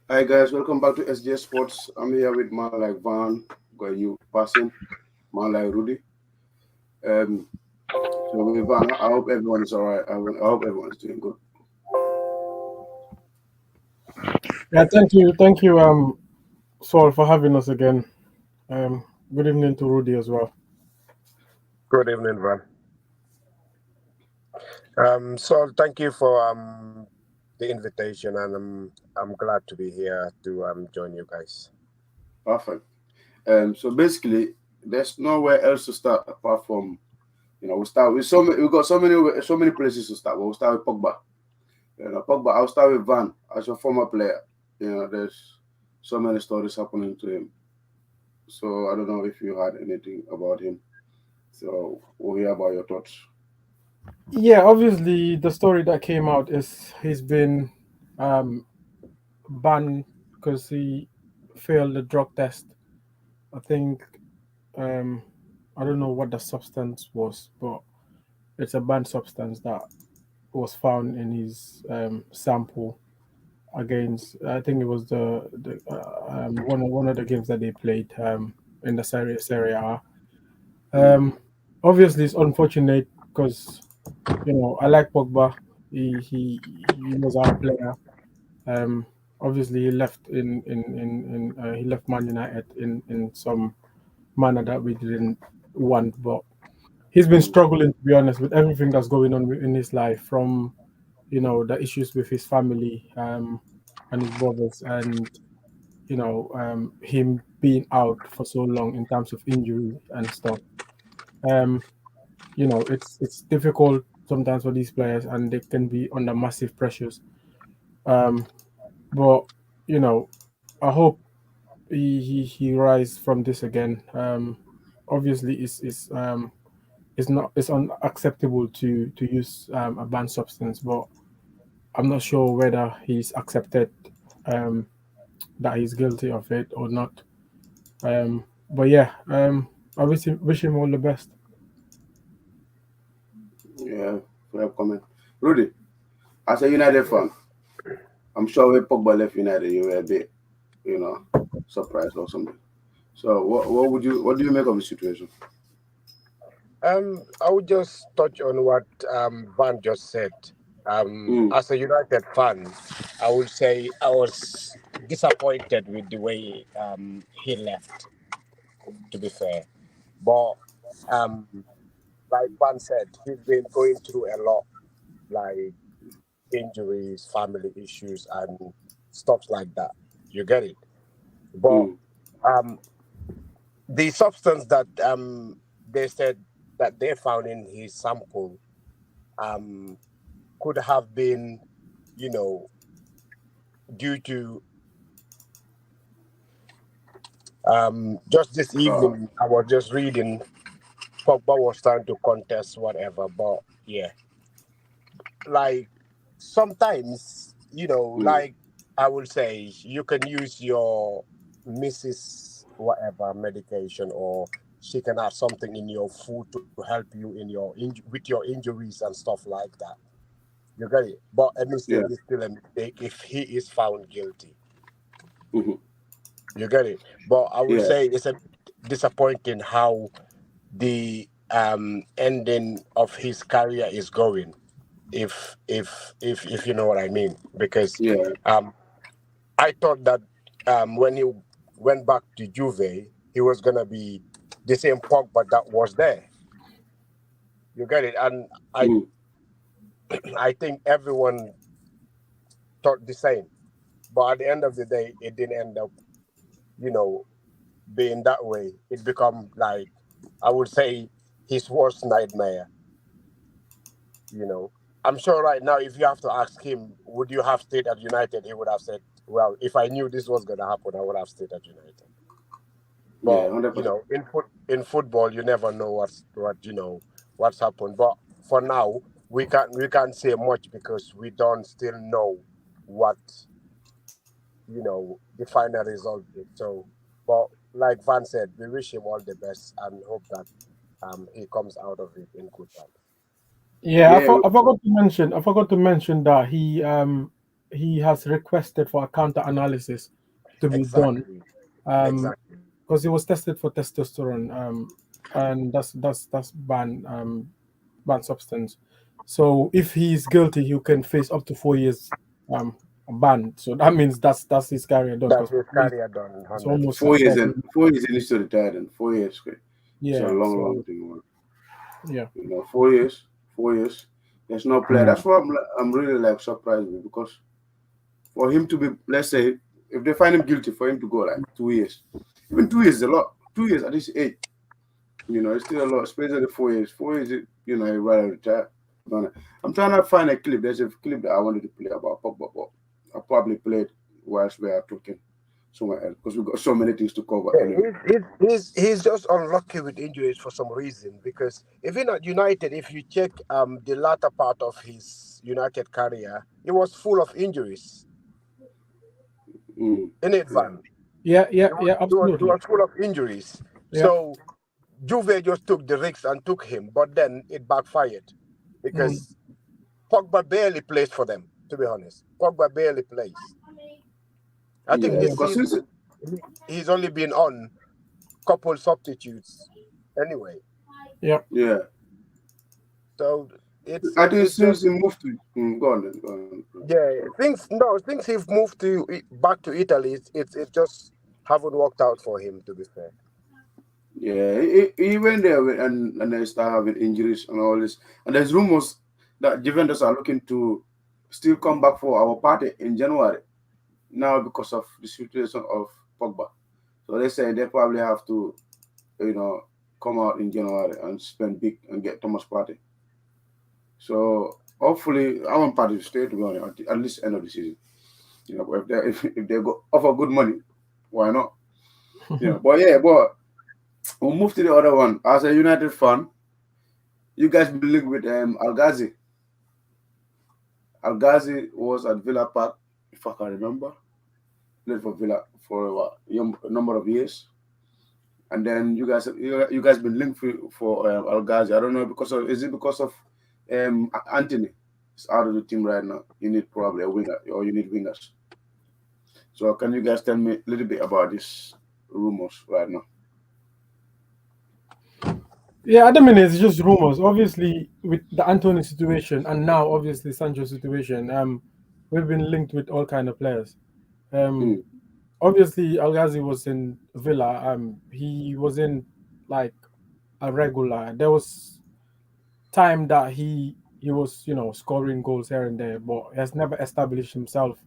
Hi guys, welcome back to SJ Sports. I'm here with man like Van, got you passing, man like Rudy. Um, so with Van, I hope everyone is alright. I hope everyone's doing good. Yeah, thank you, Saul, for having us again. Um, Good evening to Rudy as well. Good evening, Van. So thank you for the invitation, and I'm glad to be here to join you guys. Perfect. So basically, there's nowhere else to start apart from we start with we got so many places to start. But we'll start with Pogba. Pogba. I'll start with Van as a former player. There's so many stories happening to him. So I don't know if you heard anything about him. So we'll hear about your thoughts. Yeah, obviously the story that came out is he's been um, banned because he failed the drug test. I think um, I don't know what the substance was, but it's a banned substance that was found in his sample against. I think it was one of the games that they played in the Serie A. Mm. Um, Obviously, it's unfortunate because I like Pogba. He was our player. Um, Obviously, he left he left Man United in some manner that we didn't want, but he's been Mm. struggling, to be honest, with everything that's going on in his life, from the issues with his family and his brothers, and him being out for so long in terms of injury and stuff. Um, it's difficult sometimes for these players, and they can be under massive pressures. Um, but I hope he rise from this again. Obviously, it's unacceptable to use a banned substance, but I'm not sure whether he's accepted um, that he's guilty of it or not. But yeah, I wish him all the best. Yeah, fair comment. Rudy, as a United fan, I'm sure when Pogba left United, you were a bit, you know, surprised or something. So what do you make of the situation? I would just touch on what Van just said. Mm. As a United fan, I would say I was disappointed with the way he left. To be fair, but um, like Van said, he's been going through a lot, like injuries, family issues, and stuff like that. You get it? But Mm. um, the substance that they said that they found in his sample um, could have been, you know, due to just this Uh, evening. I was just reading. Pogba was trying to contest whatever, but yeah, like sometimes, mm. like I will say, you can use your Mrs. whatever medication, or she can have something in your food to help you in your with your injuries and stuff like that. You get it? But a mistake Yeah. is still a mistake if he is found guilty. Hmm. You get it? But I will Yeah. say it's a disappointing how the ending of his career is going. If you know what I mean, because Yeah. um, I thought that when he went back to Juve, he was gonna be the same Pogba that was there. You get it? And I Mm. I think everyone thought the same. But at the end of the day, it didn't end up, you know, being that way. It become like, I would say, his worst nightmare. You know, I'm sure right now, if you have to ask him, would you have stayed at United? He would have said, "Well, if I knew this was gonna happen, I would have stayed at United." Yeah. But 100%. in football, you never know what's happened. But for now, we can't say much because we don't still know what the final result is. So, but like Van said, we wish him all the best and hope that he comes out of it in good time. Yeah, Yeah. I forgot to mention that he he has requested for a counter analysis to be done, Exactly. um, Exactly. because he was tested for testosterone, and that's banned substance. So if he's guilty, he can face up to 4 years ban. So that means that's his career done, That's because his career done, it's hundred almost percent. 4 years 12 and years. 4 years he needs to retire, and 4 years. Okay. It's a Yeah. long, long So thing. Man. yeah. 4 years, 4 years. There's no player. That's why I'm really like surprised me, because for him to be, let's say, if they find him guilty, for him to go like 2 years, even 2 years is a lot. 2 years at this age, it's still a lot, especially 4 years. 4 years, you rather retire. I'm trying to find a clip. There's a clip that I wanted to play about Pogba, but I probably played whilst we are talking somewhere else, because we've got so many things to cover Yeah, anyway. he's just unlucky with injuries for some reason. Because even at United, if you check the latter part of his United career, he was full of injuries. Mm, In it, yeah, Van. Yeah. Yeah. He was, Yeah. he Absolutely. was full of injuries. Yeah. So Juve just took the risks and took him, but then it backfired Mm. because Pogba barely plays for them. To be honest, Pogba barely plays. I think yeah. Yeah. this Because since season he's only been on couple substitutes anyway. Yeah. So I think it's just since he moved to, go on, then, go on. yeah things he've moved to back to Italy. It just haven't worked out for him, to be fair. Yeah, he went there and they start having injuries and all this. And there's rumors that Juventus are looking to still come back for our party in January now, because of the situation of Pogba. So they say they probably have to, you know, come out in January and spend big and get Thomas Partey. So hopefully I want Partey to stay, to be honest, at least end of the season. But if they go offer good money, why not? But yeah, but we'll move to the other one. As a United fan, you guys been linked with Al Ghazi. Al Ghazi was at Villa Park, if I can remember. Played for Villa for a number of years, and then you guys been linked for Al Ghazi. I don't know, is it because of Anthony is out of the team right now? You need probably a winger, or you need wingers. So can you guys tell me a little bit about these rumors right now? Yeah, at the minute it's just rumors. Obviously, with the Anthony situation and now obviously Sancho situation, we've been linked with all kind of players. Um, Mm, Obviously Al Ghazi was in Villa. He was in like a regular. There was time that he was scoring goals here and there, but he has never established himself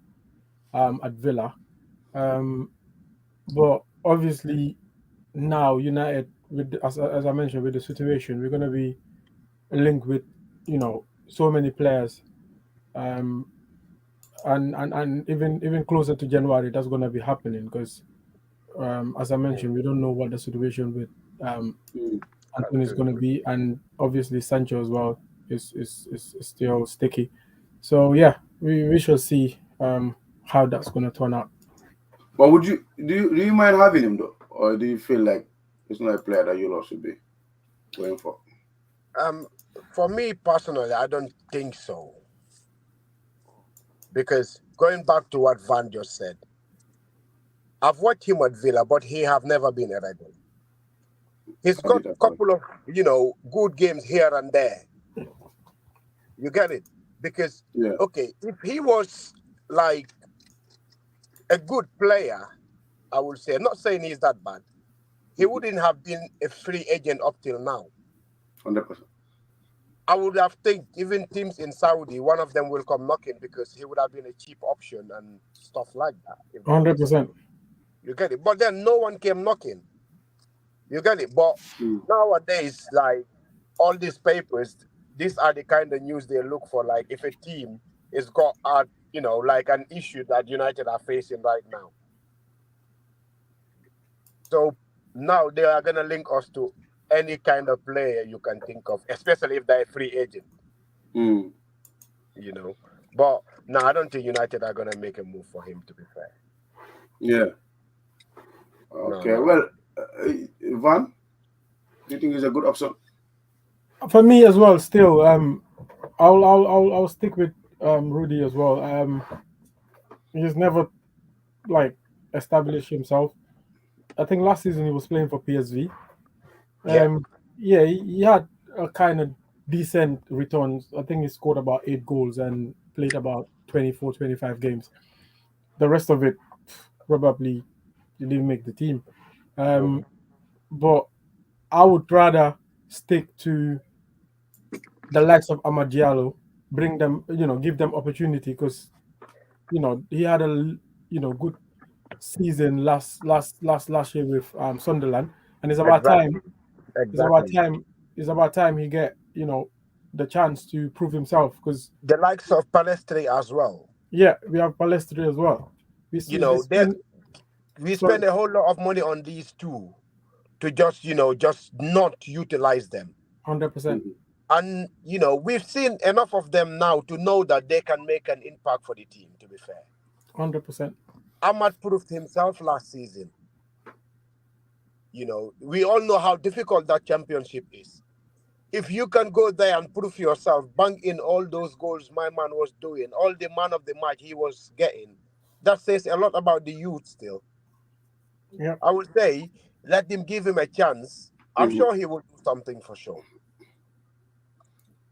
at Villa. Um, but obviously now United, with as I mentioned, with the situation, we're gonna be linked with so many players, um, and even closer to January that's gonna be happening because as I mentioned, we don't know what the situation with mm. Anthony is gonna Anthony. be, and obviously Sancho as well is still sticky. So yeah, we shall see how that's gonna turn out. But do you mind having him though, or do you feel like it's not a player that you'll also be going for? Um, for me personally, I don't think so because going back to what Van just said, I've watched him at Villa, but he have never been a regular. He's I got did that. couple of good games here and there. You get it? Because Yeah. okay, if he was like a good player, I would say. I'm not saying he's that bad. He Mhm. wouldn't have been a free agent up till now. 100%. I would have think even teams in Saudi, one of them will come knocking because he would have been a cheap option and stuff like that. If that makes sense. 100%. You get it? But then no one came knocking. You get it? But Mm. nowadays, like all these papers, these are the kind of news they look for. Like if a team is got like an issue that United are facing right now. So now they are gonna link us to any kind of player you can think of, especially if they're a free agent, Mm. you know. But no, I don't think United are gonna make a move for him, to be fair. Yeah. No, Okay. no. Well, Van, do you think it's a good option? For me as well, still, I'll stick with Rudy as well. He's never like established himself. I think last season he was playing for PSV. Yeah, Yeah, he had a kind of decent returns. I think he scored about 8 goals and played about 24, 25 games. The rest of it probably didn't make the team. mhm. Um, but I would rather stick to the likes of Amad Diallo, bring them, give them opportunity because he had a good season last year with Sunderland, and it's about Exactly, time. It's about exactly. time. It's about time he get the chance to prove himself because The likes of Palestri as well. yeah, we have Palestri as well. You We know, spend we sorry, spend a whole lot of money on these two to just just not utilize them. 100%, Mhm. And we've seen enough of them now to know that they can make an impact for the team. To be fair, 100%. Ahmad proved himself last season. We all know how difficult that championship is. If you can go there and prove yourself, bang in all those goals my man was doing, all the man of the match he was getting, that says a lot about the youth still. Yeah, I would say let him give him a chance. I'm Mhm. sure he will do something for sure.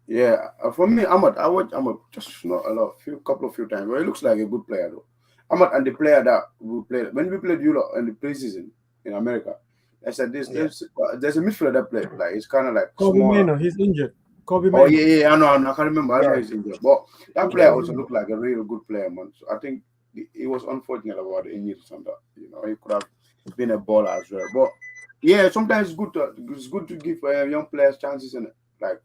Yeah, for me, Ahmad, I watch Ahmad just not a lot, few times. But he looks like a good player though. Ahmad and the player that we played when we played Europe in the preseason in America. I said this Yeah. there's a midfielder that played like it's kind of like Kobe small. Mano, he's injured. Kobe Oh Mano. yeah, I can't remember. I know Yeah. he's injured, but that player Yeah. Kobe also Mano. looked like a really good player, man. So I think he was unfortunate about the injuries and that. He could have been a baller as well. But yeah, sometimes it's good to give young players chances in it, like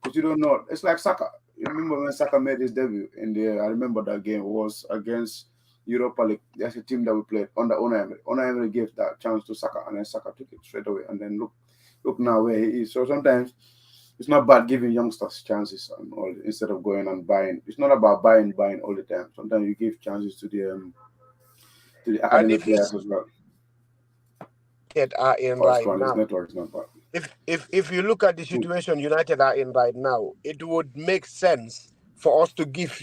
because you don't know. It's like Saka. You remember when Saka made his debut in the? I remember that game was against Europa League. That's a team that we played under Unai Emery. Unai Emery gave that chance to Saka, and then Saka took it straight away. And then look now where he is. So sometimes it's not bad giving youngsters chances and all instead of going and buying. It's not about buying all the time. Sometimes you give chances to the And academy if you players as well. United are in Oh, it's right gone. This now, network is not bad. if you look at the situation United are in right now, it would make sense for us to give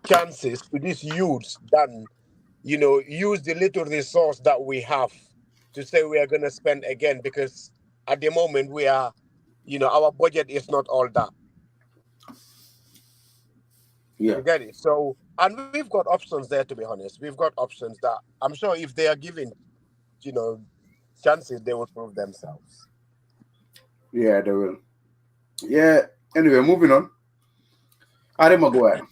chances to these youths than use the little resource that we have to say we are going to spend again because at the moment we are, our budget is not all that. Yeah, You get it? So, and we've got options there, to be honest. We've got options that I'm sure if they are given, you know, chances, they will prove themselves. yeah, they will. Yeah. Anyway, moving on. Harry Maguire.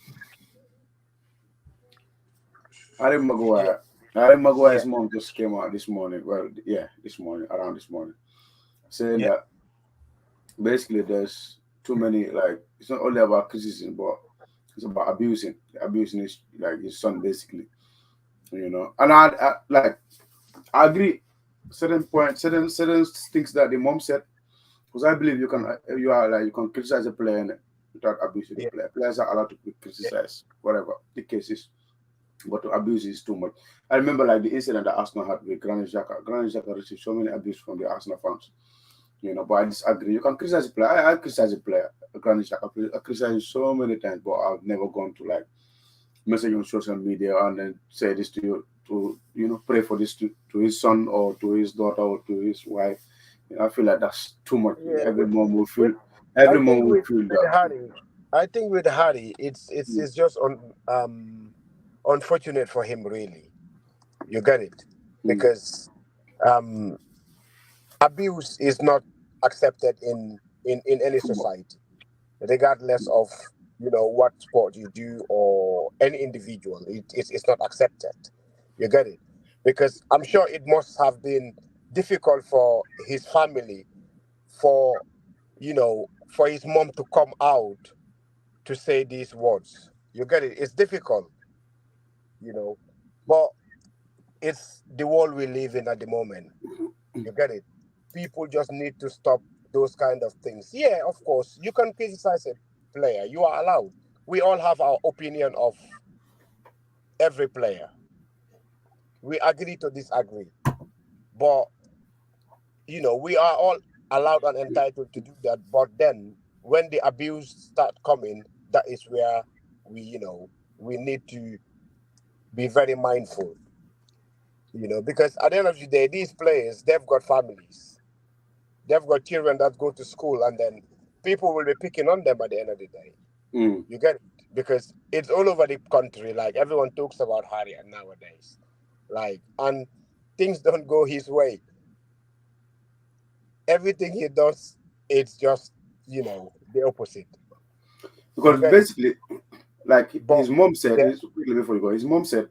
Harry Yeah, Maguire. Harry yeah, Maguire's mom just came out this morning. Well, yeah, this morning, around this morning, saying yeah. that basically there's too many, like, it's not only about criticism, but it's about abusing his son, basically. And I like, I agree certain points, certain things that the mom said, because I believe you can criticize a player without abusing the Yeah, player. Players are allowed to be yeah, criticized, whatever the case is. But to abuse is too much. I remember like the incident that Arsenal had with Granit Xhaka. Granit Xhaka received so many abuse from the Arsenal fans. But I disagree. You can criticize a player. I criticize a player, Granit Xhaka. I criticize him so many times, but I've never gone to like message on social media and then say this to you to pray for this to his son or to his daughter or to his wife. I feel like that's too much. yeah. Every mom will With feel. I Every think mom will feel with that. Harry, I think with Harry, it's just unfortunate for him, really. You get it? Mm, Because um, abuse is not accepted in any football. society, regardless of what sport you do or any individual. It's not accepted. You get it? Because I'm sure it must have been difficult for his family, for for his mom to come out to say these words. You get it? It's difficult, you know, but it's the world we live in at the moment. You get it? People just need to stop those kind of things. Yeah, of course, you can criticize a player. You are allowed. We all have our opinion of every player. We agree to disagree. But, we are all allowed and entitled to do that. But then when the abuse start coming, that is where we, we need to be very mindful, because at the end of the day, these players, they've got families, they've got children that go to school, and then people will be picking on them at the end of the day. You get it? Because it's all over the country. Like, everyone talks about Harriet nowadays. Like, and things don't go his way. Everything he does, it's just, the opposite. Because You get it? basically, like But his mom said, yeah, quickly before you go, his mom said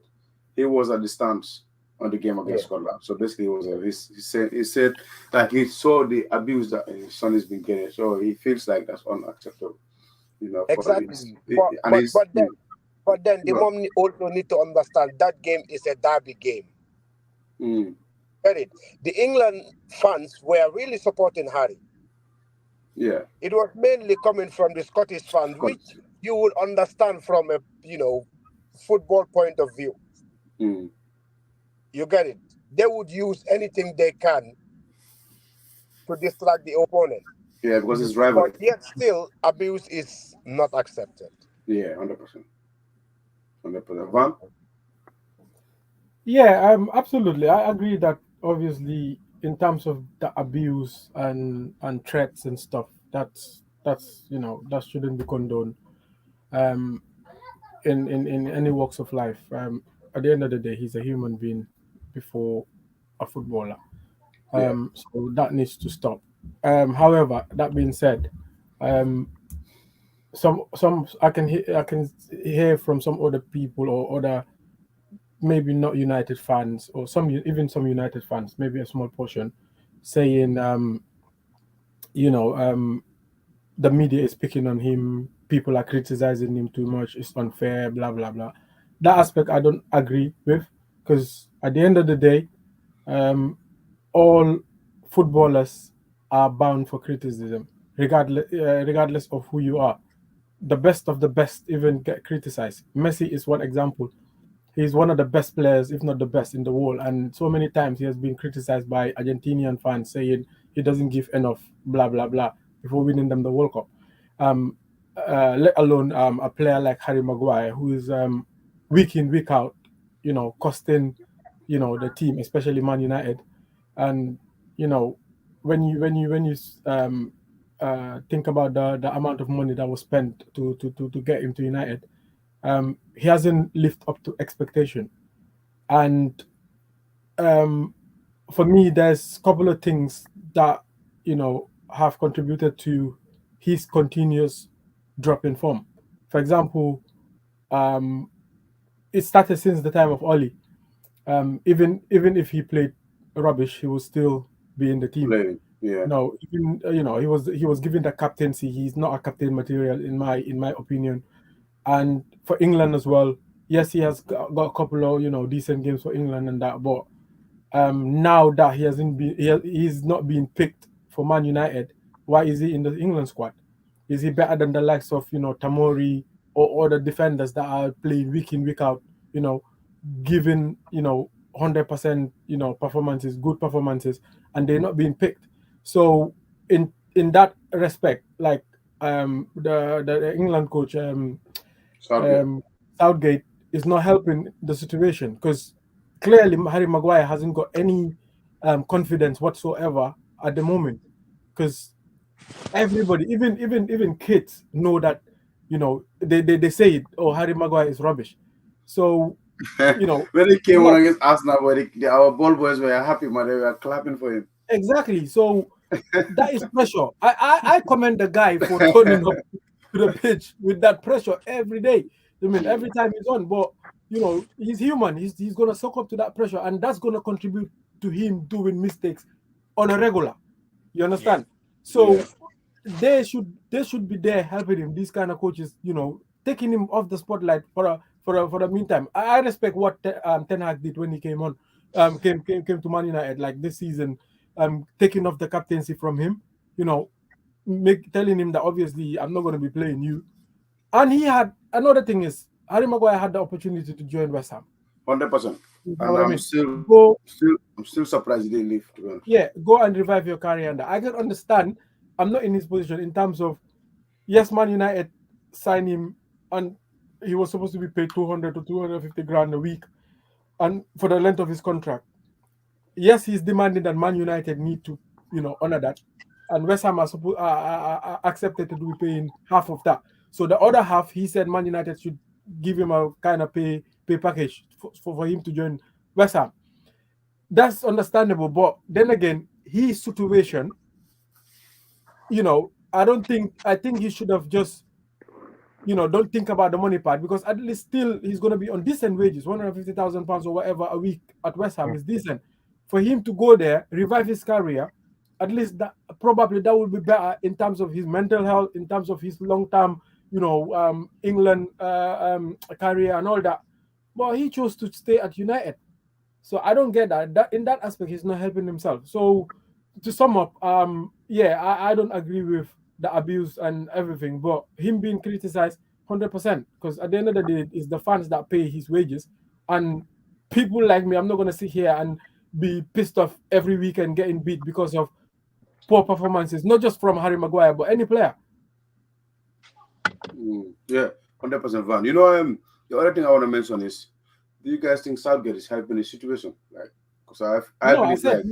he was at the stands on the game yeah, against Scotland. So basically, he said that he saw the abuse that his son has been getting. So he feels like that's unacceptable. For his exactly. and his But then the well, mom also need to understand that game is a derby game. mm, Get it? The England fans were really supporting Harry. yeah, It was mainly coming from the Scottish fans, of which course. you would understand from a football point of view. Mm, You get it? They would use anything they can to distract the opponent. yeah, because Mhm. it's But rivalry. yet still abuse is not accepted. Yeah, 100%, 100%. Van, Yeah, absolutely. I agree that obviously in terms of the abuse and threats and stuff, that's that shouldn't be condoned. Um, in any walks of life. At the end of the day, he's a human being before a footballer. yeah, So that needs to stop. However, that being said, um, some I can hear from some other people or other maybe not United fans or even some United fans, maybe a small portion, saying you know the media is picking on him, people are criticizing him too much, it's unfair, blah blah blah. That aspect I don't agree with, because at the end of the day, um, all footballers are bound for criticism, regardless of who you are. The best of the best even get criticized. Messi is one example. He's one of the best players, if not the best in the world. And so many times he has been criticized by Argentinian fans saying he doesn't give enough, blah, blah, blah, before winning them the World Cup. Um, let alone a player like Harry Maguire, who is week in, week out, costing, the team, especially Man United. And, you know, when you think about the amount of money that was spent to get him to United, he hasn't lived up to expectation. And um, for me, there's a couple of things that have contributed to his continuous drop in form. For example, um, it started since the time of Oli. Even if he played rubbish, he will still be in the team. playing. Yeah, No, even he was given the captaincy. He's not a captain material in my opinion. And for England as well, yes, he has got a couple of decent games for England and that, but now that he hasn't been, he's not being picked for Man United. Why is he in the England squad? Is he better than the likes of Tamori or other defenders that are playing week in week out? You know, giving 100% performances, good performances, and they're not being picked. So in that respect, like the England coach Southgate. um, Southgate is not helping the situation, because clearly Harry Maguire hasn't got any confidence whatsoever at the moment. Because everybody, even kids, know that they say it. Oh, Harry Maguire is rubbish. So When he came on not against Arsenal, but our ball boys were happy, man. They were clapping for him. exactly. So that is pressure. I commend the guy for turning up to the pitch with that pressure every day. I mean, every time he's on, but he's human. He's gonna suck up to that pressure, and that's gonna contribute to him doing mistakes on a regular. You Yeah. understand? Yeah, So they should be there helping him. These kind of coaches, taking him off the spotlight for the meantime. I respect what Ten Hag did when he came on, came to Man United like this season, taking off the captaincy from him. Telling him that obviously I'm not going to be playing you. And he had another thing is Harry Maguire had the opportunity to join West Ham. 100%. You know And what I I'm mean? still, Go, I'm still surprised he didn't leave. To be honest. yeah, go and revive your career. And I can understand. I'm not in his position in terms of, yes, Man United sign him, and he was supposed to be paid 200 to 250 grand a week, and for the length of his contract. Yes, he's demanding that Man United need to, honor that, and West Ham are supposed accepted to be paying half of that. So the other half, he said Man United should give him a kind of pay package for him to join West Ham. That's understandable, but then again, his situation, I think he should have just, don't think about the money part, because at least still he's going to be on decent wages. £150,000 or whatever a week at West Ham is decent. For him to go there, revive his career, at least that probably that would be better in terms of his mental health, in terms of his long-term, England career and all that. But he chose to stay at United. So I don't get that. That in that aspect, he's not helping himself. So to sum up, I don't agree with the abuse and everything, but him being criticized 100%, because at the end of the day, it's the fans that pay his wages, and people like me, I'm not gonna sit here and be pissed off every weekend getting beat because of poor performances, not just from Harry Maguire, but any player. Yeah, 100% Van. The other thing I want to mention is, do you guys think Southgate is helping the situation? Like, because I said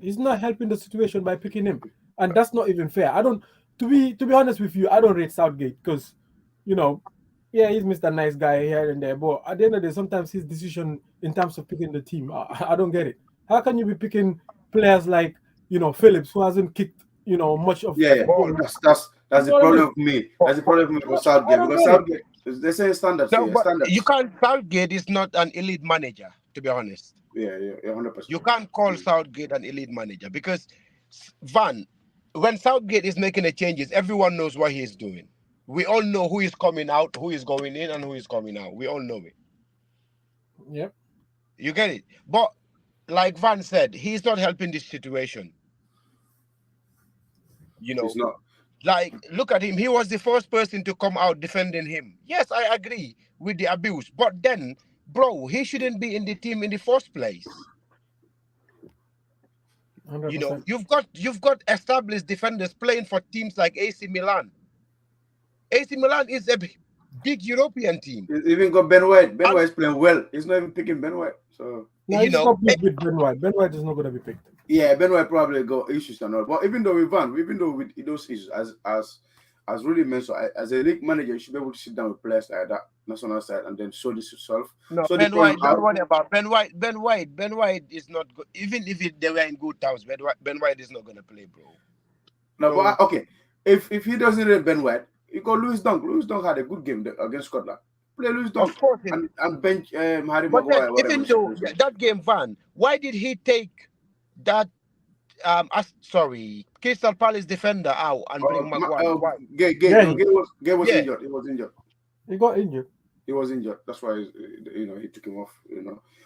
he's not helping the situation by picking him, and that's not even fair. I don't, to be honest with you, I don't rate Southgate because, he's Mr. Nice Guy here and there, but at the end of the day, sometimes his decision in terms of picking the team, I don't get it. How can you be picking players like Phillips, who hasn't kicked much of football? That's the problem with me. That's the problem with me for Southgate, because Southgate, they say standards. You can't. Southgate is not an elite manager, to be honest. Yeah, 100%. You can't call Southgate an elite manager, because when Southgate is making the changes, everyone knows what he is doing. We all know who is coming out, who is going in, and who is coming out. We all know it. Yep. You get it? But like Van said, he's not helping this situation. He's not. Like, look at him. He was the first person to come out defending him. Yes, I agree with the abuse. But then, bro, he shouldn't be in the team in the first place. 100%. You've got established defenders playing for teams like AC Milan. AC Milan is a big European team. He's even got Ben White. Ben White is playing well. He's not even picking Ben White. So he's not big with Ben White. Ben White is not going to be picked. Yeah, Ben White probably got issues and all. But even though with those issues, as really mentioned, as a league manager, you should be able to sit down with players like that, national side, and then show this yourself. No, so Ben White. Don't worry about Ben White. Ben White is not good. Even if they were in good terms, Ben White is not going to play, bro. No, but okay. If he doesn't rate Ben White, you got Lewis Dunk. Lewis Dunk had a good game against Scotland. Play Lewis Dunk and bench Harry Maguire. Even though that game, Van, why did he take that Crystal Palace defender out and bring Maguire? Gay was injured. He was injured. He got injured. He was injured. That's why he took him off.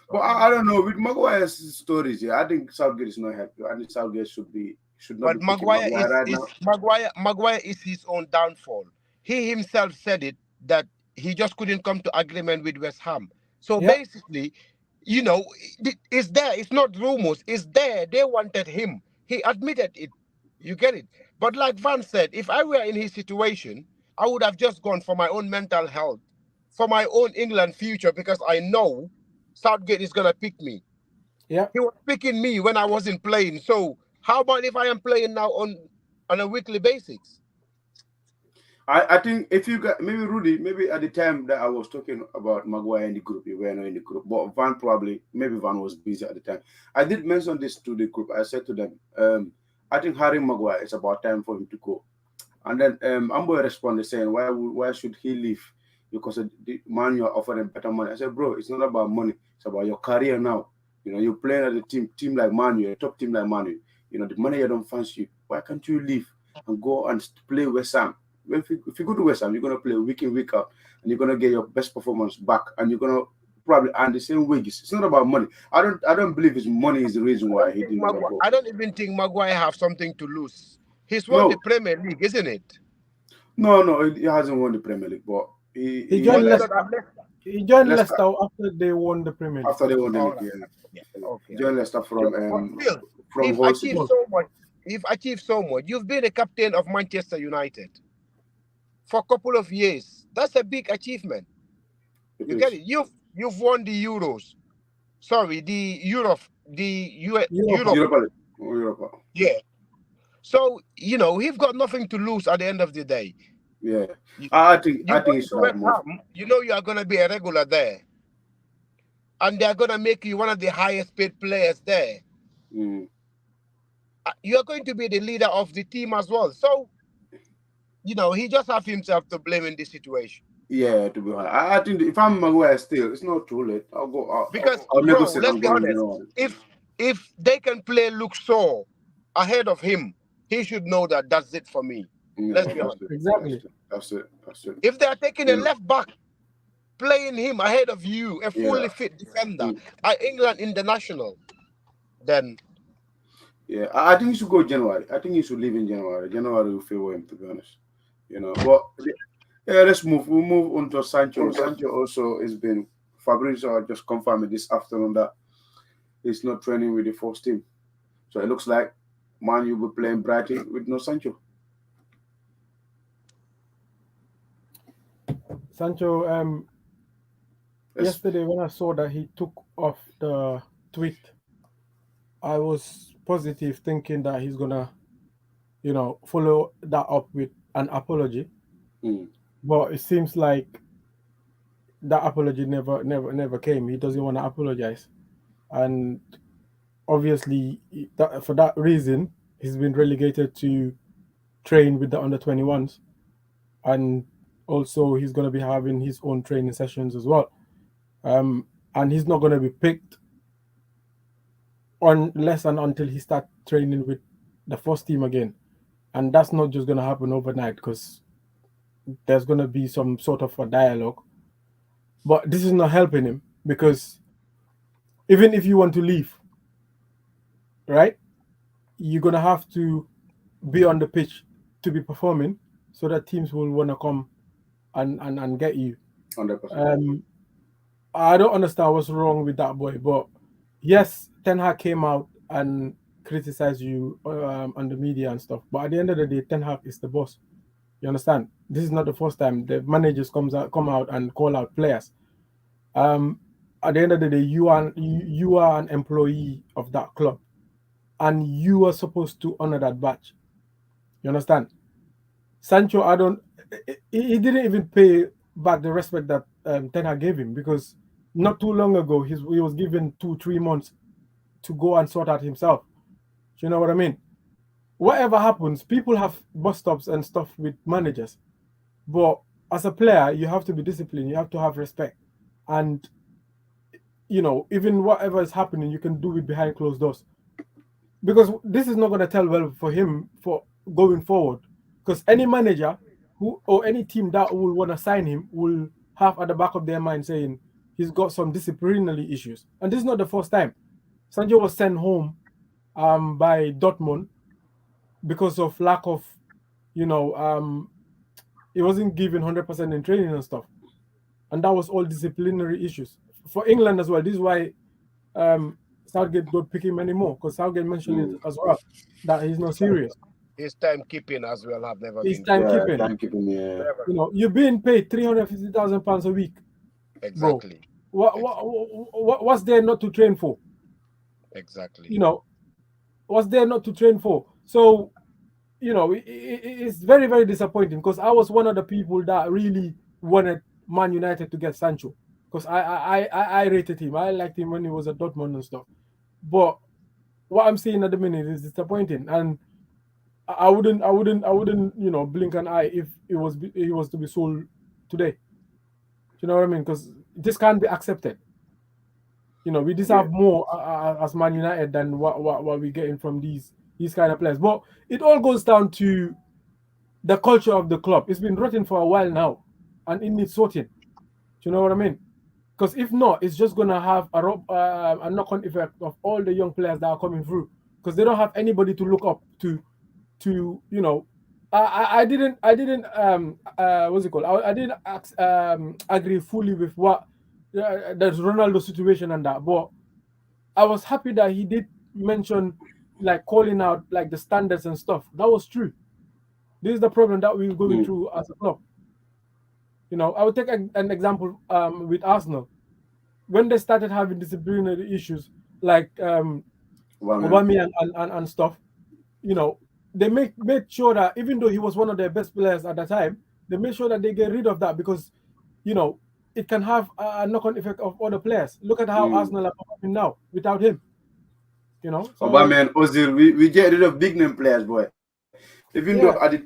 But I don't know, with Maguire's stories. Yeah, I think Southgate is not happy. I think Southgate should not. But Maguire is his own downfall. He himself said it, that he just couldn't come to agreement with West Ham. So basically, it's there. It's not rumors. It's there. They wanted him. He admitted it. You get it? But like Van said, if I were in his situation, I would have just gone for my own mental health, for my own England future, because I know Southgate is going to pick me. Yeah. He was picking me when I wasn't playing. So how about if I am playing now on a weekly basis? I think if you got maybe Rudy, maybe at the time that I was talking about Maguire in the group, you were not in the group, but Van was busy at the time. I did mention this to the group. I said to them, I think Harry Maguire, it's about time for him to go. And then Amboy responded saying, why should he leave? Because the man you're offering better money. I said, bro, it's not about money. It's about your career now. You're playing at a team like Man U, a top team like Man U. The manager don't fancy you. Why can't you leave and go and play West Ham? If you go to West Ham, you're going to play week in, week out, and you're going to get your best performance back, and you're going to probably earn the same wages. It's not about money. I don't believe his money is the reason why he didn't go. I don't even think Maguire have something to lose. He's won the Premier League, isn't it? No, he hasn't won the Premier League, but he joined Leicester. He joined Leicester after they won the Premier League. After they won the league, yeah. Okay. Joined Leicester from You've achieved so much. You've been a captain of Manchester United for a couple of years. That's a big achievement. You get it? You've won the Euros. Sorry, the Europe, Europa. Europe. Europa. Yeah. So he's got nothing to lose at the end of the day. Yeah. You, I think you go it's to like West move. Ham, you are gonna be a regular there, and they're gonna make you one of the highest paid players there. Mm. You are going to be the leader of the team as well. So he just have himself to blame in this situation. Yeah, to be honest, I think if I'm aware still, it's not too late. I'll go. Because, I'll bro, negotiate let's on be going honest. on. If they can play Luke Shaw ahead of him, he should know that that's it for me. Yeah, Let's be honest. Exactly. That's it. If they are taking a left back, playing him ahead of you, a fully fit defender at England international, then yeah, I think he should go January. I think he should leave in January. January will favor him, to be honest. But yeah, let's move. We'll move on to Sancho. Sancho also has been. Fabrizio just confirmed this afternoon that he's not training with the first team. So it looks like Man U will be playing Brighton with no Sancho. Sancho, Yes. yesterday when I saw that he took off the tweet, I was positive thinking that he's gonna, follow that up with an apology. Mm. But it seems like that apology never came. He doesn't want to apologize, and obviously for that reason he's been relegated to train with the under-21s, and also he's going to be having his own training sessions as well. And he's not going to be picked unless and until he starts training with the first team again, and that's not just going to happen overnight because there's going to be some sort of a dialogue. But this is not helping him because even if you want to leave, right, you're going to have to be on the pitch to be performing so that teams will want to come and get you. 100%. I don't understand what's wrong with that boy, but yes, Ten Hag came out and criticized you on the media and stuff. But at the end of the day, Ten Hag is the boss. You understand? This is not the first time the managers come out and call out players. At the end of the day, you are an employee of that club, and you are supposed to honor that badge. You understand? Sancho, he didn't even pay back the respect that Ten Hag gave him, because not too long ago he was given 2-3 months to go and sort out himself. Do you know what I mean? Whatever happens, people have bus stops and stuff with managers, but as a player, you have to be disciplined. You have to have respect, and even whatever is happening, you can do it behind closed doors, because this is not going to tell well for him for going forward. Because any manager or any team that will want to sign him will have at the back of their mind saying he's got some disciplinary issues, and this is not the first time. Sancho was sent home by Dortmund because of lack of, he wasn't given 100% in training and stuff, and that was all disciplinary issues. For England as well, this is why Southgate don't pick him anymore, because Southgate mentioned it as well, that he's not serious. His timekeeping as well have never His been timekeeping. Timekeeping, yeah. You're being paid £350,000 a week. exactly. Bro. What's there not to train for? Exactly. What's there not to train for? So, it's very, very disappointing, because I was one of the people that really wanted Man United to get Sancho, because I rated him. I liked him when he was at Dortmund and stuff. But what I'm seeing at the minute is disappointing, and I wouldn't blink an eye if he was to be sold today. You know what I mean? Because this can't be accepted. We deserve more as Man United than what we're getting from these kind of players. But it all goes down to the culture of the club. It's been rotten for a while now, and it needs sorting. Do you know what I mean? Because if not, it's just gonna have a knock-on effect of all the young players that are coming through, because they don't have anybody to look up to. I didn't what's it called? I didn't agree fully with what the Ronaldo situation and that, but I was happy that he did mention, like, calling out like the standards and stuff. That was true. This is the problem that we're going through as a club. I would take an example with Arsenal when they started having disciplinary issues like Aubameyang. Aubameyang and stuff. You know, they made sure that even though he was one of their best players at the time, they made sure that they get rid of that because, you know, it can have a knock-on effect of other players. Look at how Mm. Arsenal are performing now without him. So Aubameyang, Ozil, we get rid of big name players, boy. Even though yeah, at the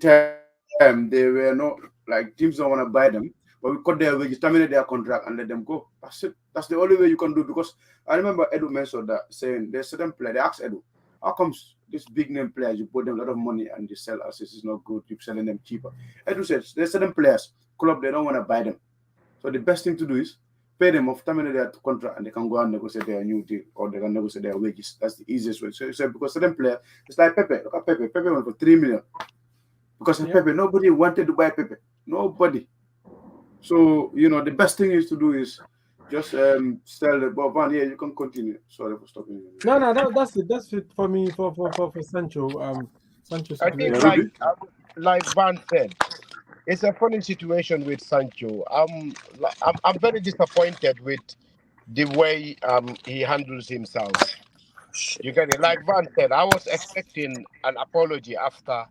time they were not like teams don't want to buy them, but we cut their wages, terminate their contract, and let them go. That's it. That's the only way you can do because I remember Edu mentioned that saying there's certain player. They asked Edu, how comes these big name players you put them a lot of money and they sell us? This is not good. You're selling them cheaper. Edu said there's certain players, club they don't want to buy them. So the best thing to do is pay them off, terminate their contract, and they can go and negotiate their new deal or they can negotiate their wages. That's the easiest way. So because certain player, it's like Pepe. Look at Pepe. Pepe went for 3 million. Because of yeah. Pepe, nobody wanted to buy Pepe. Nobody. So, the best thing is to do is just sell the Van. Yeah, you can continue. Sorry for stopping you. No, that's it. That's it for me for Sancho. Sancho I Yeah, think situation. Rudy? like Van said, it's a funny situation with Sancho. I'm very disappointed with the way he handles himself. You get it? Like Van said, I was expecting an apology after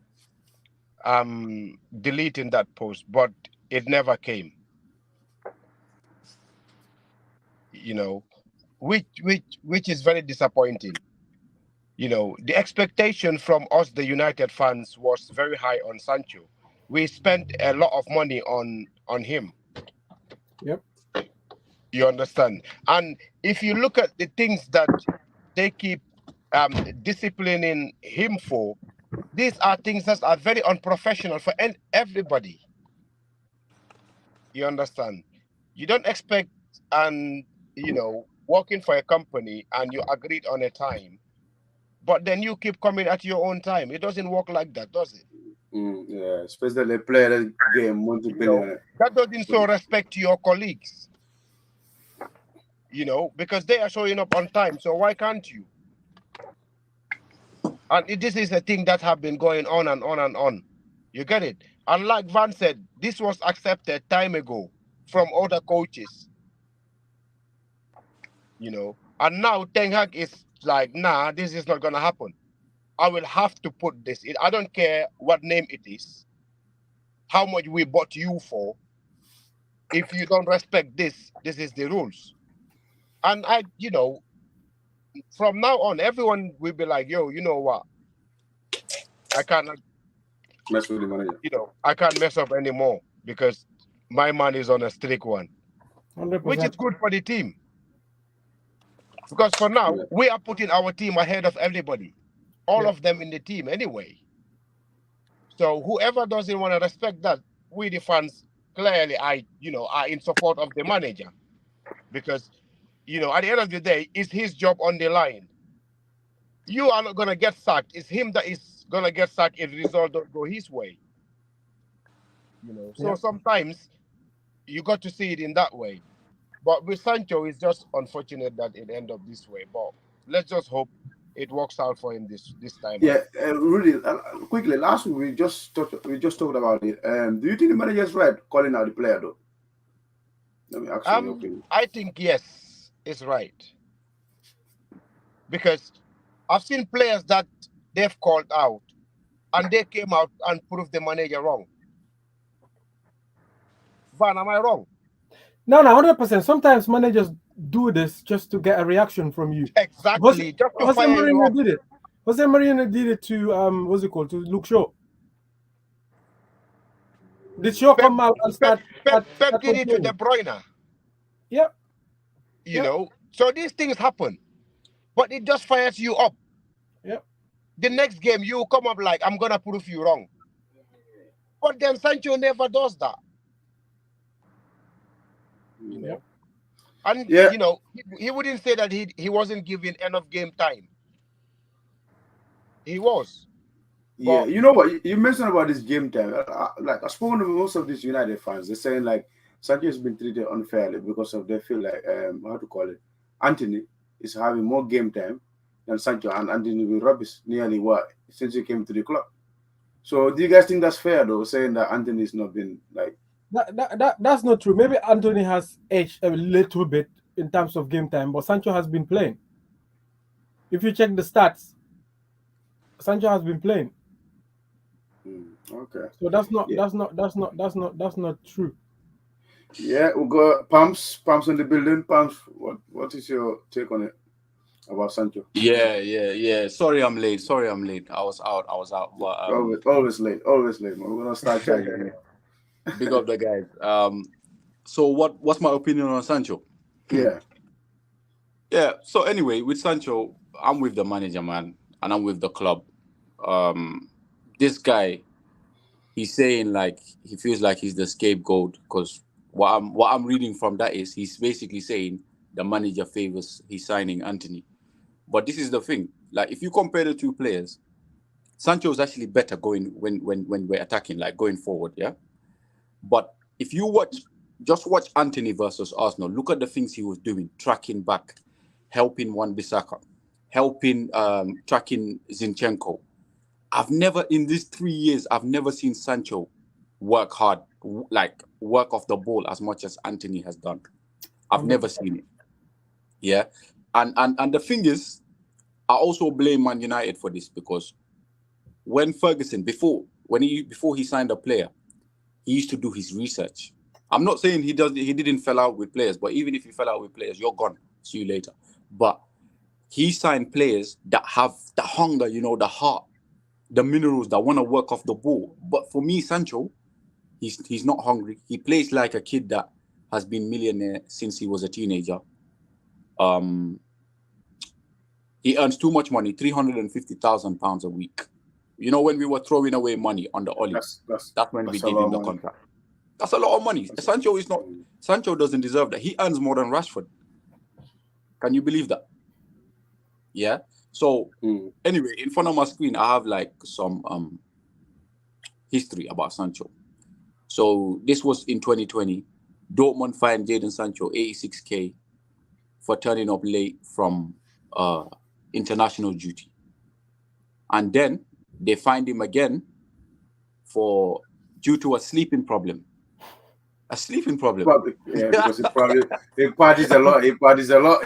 deleting that post, but it never came. You know, which is very disappointing. The expectation from us, the United fans, was very high on Sancho. We spent a lot of money on him. Yep. You understand? And if you look at the things that they keep disciplining him for, these are things that are very unprofessional for everybody. You understand? You don't expect, and working for a company and you agreed on a time, but then you keep coming at your own time. It doesn't work like that, does it? Yeah, especially the player that game multi-billion. That doesn't show respect to your colleagues. Because they are showing up on time. So why can't you? And this is a thing that have been going on and on and on. You get it? And like Van said, this was accepted time ago from other coaches. And now Ten Hag is like, nah, this is not gonna happen. I will have to put this in. I don't care what name it is, how much we bought you for. If you don't respect this, this is the rules. And from now on, everyone will be like, yo, you know what? I cannot, Mess with the manager. I can't mess up anymore because my man is on a strict one, which is 100%. good for the team. Because for now, Yeah. we are putting our team ahead of everybody, all of them in the team anyway. So whoever doesn't want to respect that, we the fans clearly are in support of the manager because at the end of the day, it's his job on the line. You are not gonna get sacked. It's him that is gonna get sacked if the result don't go his way. So Yep. sometimes you got to see it in that way. But with Sancho, it's just unfortunate that it ended up this way. But let's just hope it works out for him this time. Yeah, Rudy, quickly, last week we just talked about it. Do you think the manager is right calling out the player though? Let me ask you your opinion. I think yes, it's right. Because I've seen players that they've called out and they came out and proved the manager wrong. Van, am I wrong? No, 100%. Sometimes managers do this just to get a reaction from you. Exactly. Just to Jose fire you Mourinho up. did it. Jose Mourinho did it to what's it called, to Luke Shaw. Did Shaw come out and Pep start did it to De complaining? Bruyne. Yep. So these things happen, but it just fires you up. Yep. The next game you come up like, I'm gonna prove you wrong. But then Sancho never does that. Yep. And Yeah. he wouldn't say that he wasn't given enough game time. He was. Yeah, But you know what? You mentioned about this game time. Like I've spoken to most of these United fans. They're saying like Sanchez has been treated unfairly because of they feel like how to call it. Anthony is having more game time than Sancho, and Anthony will rubbish nearly what since he came to the club. So do you guys think that's fair though? Saying that Anthony's not been like That's not true. Maybe Anthony has aged a little bit in terms of game time, but Sancho has been playing. If you check the stats, Sancho has been playing. Okay. So that's not Yeah. that's not true. Yeah, we got Pamps in the building. Pamps, what is your take on it about Sancho? Yeah. Sorry, I'm late. I was out. But Always late, man. We're gonna start charging here. big up the guys. So what's my opinion on Sancho? Yeah. Yeah. So anyway, with Sancho, I'm with the manager, man, and I'm with the club. This guy, he's saying like he feels like he's the scapegoat because what I'm reading from that is he's basically saying the manager favors he's signing Anthony. But this is the thing: like if you compare the two players, Sancho is actually better going when we're attacking, like going forward, yeah. But if you watch Anthony versus Arsenal, look at the things he was doing, tracking back, helping Wan-Bissaka, helping tracking Zinchenko. I've never in these 3 years, I've never seen Sancho work hard, like work off the ball as much as Anthony has done. I've never seen it. Yeah. And the thing is, I also blame Man United for this because when Ferguson, before he signed a player, he used to do his research. I'm not saying he didn't fell out with players, but even if you fell out with players, you're gone. See you later. But he signed players that have the hunger, the heart, the minerals that want to work off the ball. But for me, Sancho, he's not hungry. He plays like a kid that has been millionaire since he was a teenager. He earns too much money, £350,000 a week. When we were throwing away money on the Oli, that's when we gave him the contract. That's a lot of money. Sancho doesn't deserve that. He earns more than Rashford. Can you believe that? Yeah. So anyway, in front of my screen, I have like some history about Sancho. So this was in 2020. Dortmund fined Jadon Sancho 86k for turning up late from international duty. And then they fined him again due to a sleeping problem. A sleeping problem. Probably, yeah, because he parties a lot.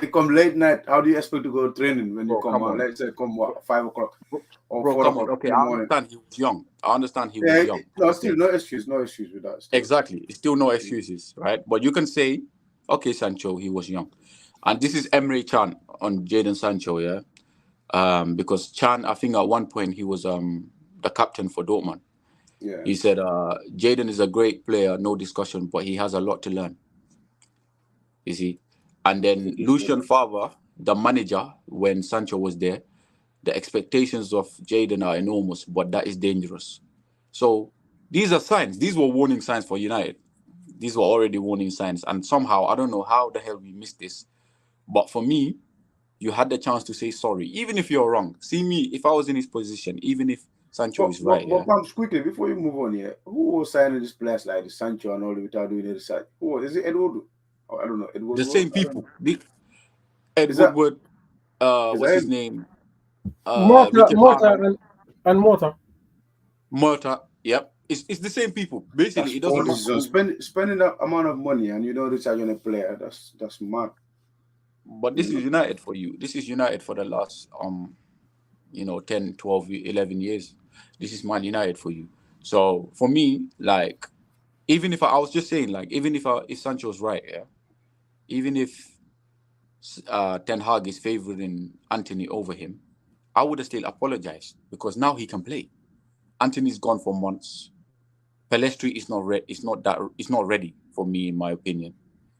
He come late night. How do you expect to go training when you come on? Let's say come 5 o'clock or 4 o'clock. Okay, I understand he was young. Was young. No, still no excuse with that. Still. Exactly. Still no excuses, right? But you can say, okay, Sancho, he was young. And this is Emre Can on Jadon Sancho, yeah? Because Can, I think at one point he was the captain for Dortmund. Yeah. He said, Jadon is a great player, no discussion, but he has a lot to learn. You see? And then Lucien Favre, the manager, when Sancho was there, the expectations of Jadon are enormous, but that is dangerous. So these are signs. These were warning signs for United. These were already warning signs. And somehow, I don't know how the hell we missed this. But for me, you had the chance to say sorry, even if you're wrong. See me, if I was in his position, even if Sancho is right. But quickly, before you move on here, who was signing this players like the Sancho and all without doing the research? Is it Edward? Oh, I don't know. Edward. The same people. Ed Woodward, what's his name? Mortar. Mortar, yep. It's the same people. Basically, it doesn't matter. Spending that amount of money and you don't research on a player, that's mad. But this is United for you. This is United for the last 10, 12, 11 years. This is Man United for you. So for me, like, even if I was just saying, like, even if Sancho's right, yeah, even if Ten Hag is favoring Anthony over him, I would have still apologized because now he can play. Anthony's gone for months. Pellistri is not ready for me, in my opinion.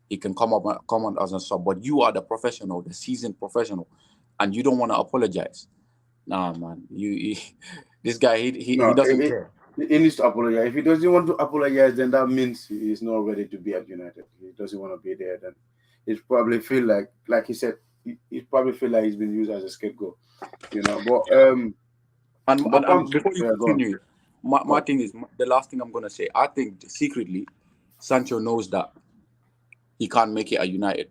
He can come on as a sub, but you are the professional, the seasoned professional, and you don't want to apologize. Nah, man. This guy, he doesn't care. He needs to apologize. If he doesn't want to apologize, then that means he's not ready to be at United. He doesn't want to be there. Then he probably feel like he said, he probably feel like he's been used as a scapegoat. But before you continue, my thing is, the last thing I'm gonna say. I think secretly, Sancho knows that he can't make it at United.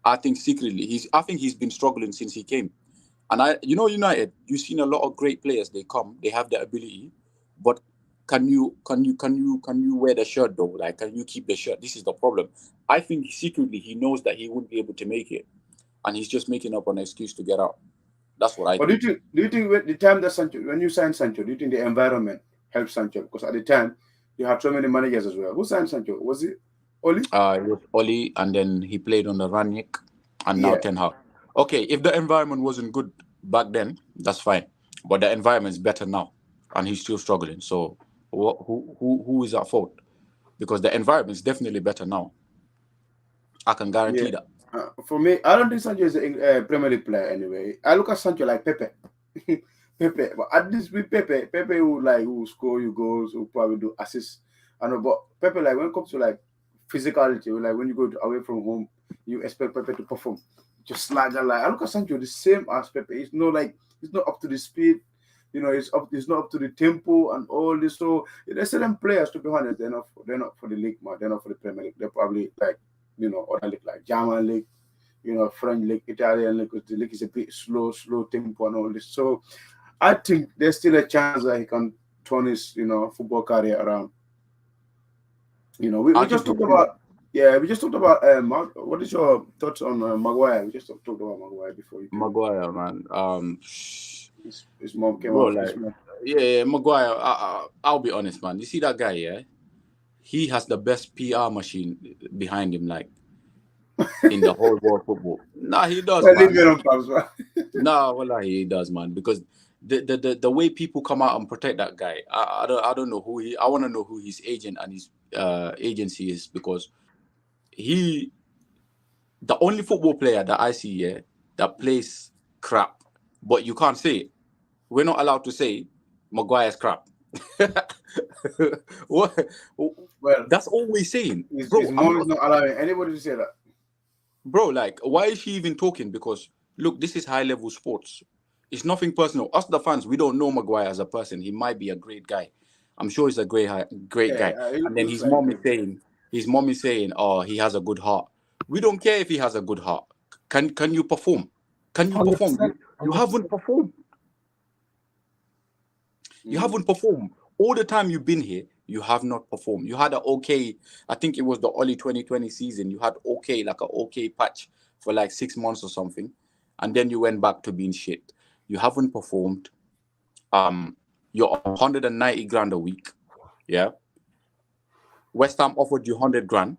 I think secretly he's been struggling since he came. And United, you've seen a lot of great players. They come, they have the ability, but can you wear the shirt though? Like, can you keep the shirt? This is the problem. I think secretly he knows that he wouldn't be able to make it, and he's just making up an excuse to get out. That's what I But think. do you think with the time that Sancho, when you signed Sancho, do you think the environment helped Sancho? Because at the time you had so many managers as well. Who signed Sancho? Was it Oli? It was Oli, and then he played on the Ranić, and now Yeah. Ten Hag. Okay, if the environment wasn't good back then, that's fine. But the environment's better now, and he's still struggling. So who is at fault? Because the environment's definitely better now. I can guarantee that. For me, I don't think Sancho is a Premier League player anyway. I look at Sancho like Pepe. Pepe, but at least with Pepe who score you goals, who probably do assists. I know, but Pepe, like when it comes to like physicality, like when you go away from home, you expect Pepe to perform. Just like that, like I look at Sancho the same as Pepe. It's not up to the speed, it's not up to the tempo and all this. So there's certain players, to be honest, they're not for the league, man. They're not for the Premier League. They're probably like other league like German league, French league, Italian league, because the league is a bit slow tempo and all this. So I think there's still a chance that he can turn his, football career around. We just talked about, we just talked about, what is your thoughts on Maguire? We just talked about Maguire before. Maguire, man. His mom came bro, out. like, yeah, Maguire. I'll be honest, man. You see that guy, yeah? He has the best PR machine behind him, like, in the whole world football. Nah, he does, man. Nah, well, he does, man. Because the way people come out and protect that guy, I don't know who I want to know who his agent and his agency is, because the only football player that I see that plays crap, but you can't say it. We're not allowed to say Maguire's crap. Well, that's all we're saying. His mom is not allowing anybody to say that. Bro, like, why is she even talking? Because look, this is high level sports. It's nothing personal. Us, the fans, we don't know Maguire as a person. He might be a great guy. I'm sure he's a great guy. And then his mom is saying, oh, he has a good heart. We don't care if he has a good heart. Can you perform? Can you perform? You haven't performed. You haven't performed. All the time you've been here, you have not performed. You had I think it was the early 2020 season. You had like an okay patch for like 6 months or something. And then you went back to being shit. You haven't performed. You're 190 grand a week. Yeah. West Ham offered you 100 grand.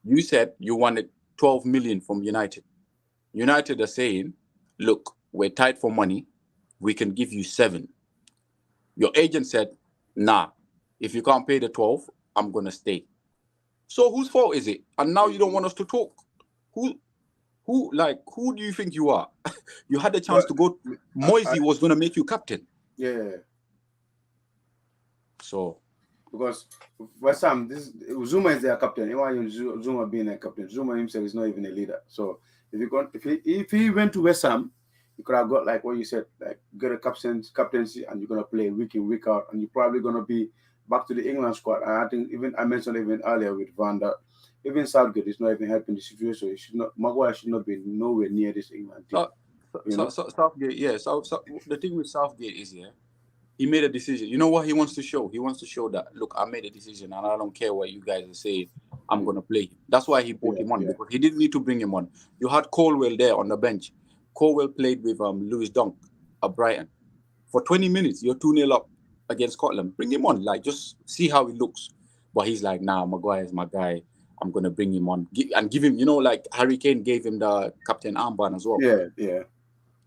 You said you wanted 12 million from United. United are saying, look, we're tight for money. We can give you 7. Your agent said, nah, if you can't pay the 12, I'm going to stay. So whose fault is it? And now you don't want us to talk. Who do you think you are? You had a chance to go. Moisey was going to make you captain. Yeah. So. Because West Ham, Zuma is their captain. Imagine Zuma being a captain. Zuma himself is not even a leader. So if he went to West Ham, you could have got, like what you said, like get a captaincy, and you're gonna play week in, week out, and you're probably gonna be back to the England squad. And I think I mentioned even earlier with Van that even Southgate is not even helping the situation. Maguire should not be nowhere near this England team. Southgate, yeah. So the thing with Southgate is, he made a decision. You know what he wants to show? He wants to show that, look, I made a decision and I don't care what you guys are saying. I'm going to play him. That's why he brought him on, because he didn't need to bring him on. You had Colwell there on the bench. Colwell played with Lewis Dunk at Brighton. For 20 minutes, you're 2-0 up against Scotland. Bring him on. Like, just see how he looks. But he's like, nah, Maguire's my guy. I'm going to bring him on. And give him, like Harry Kane gave him the captain armband as well. Yeah.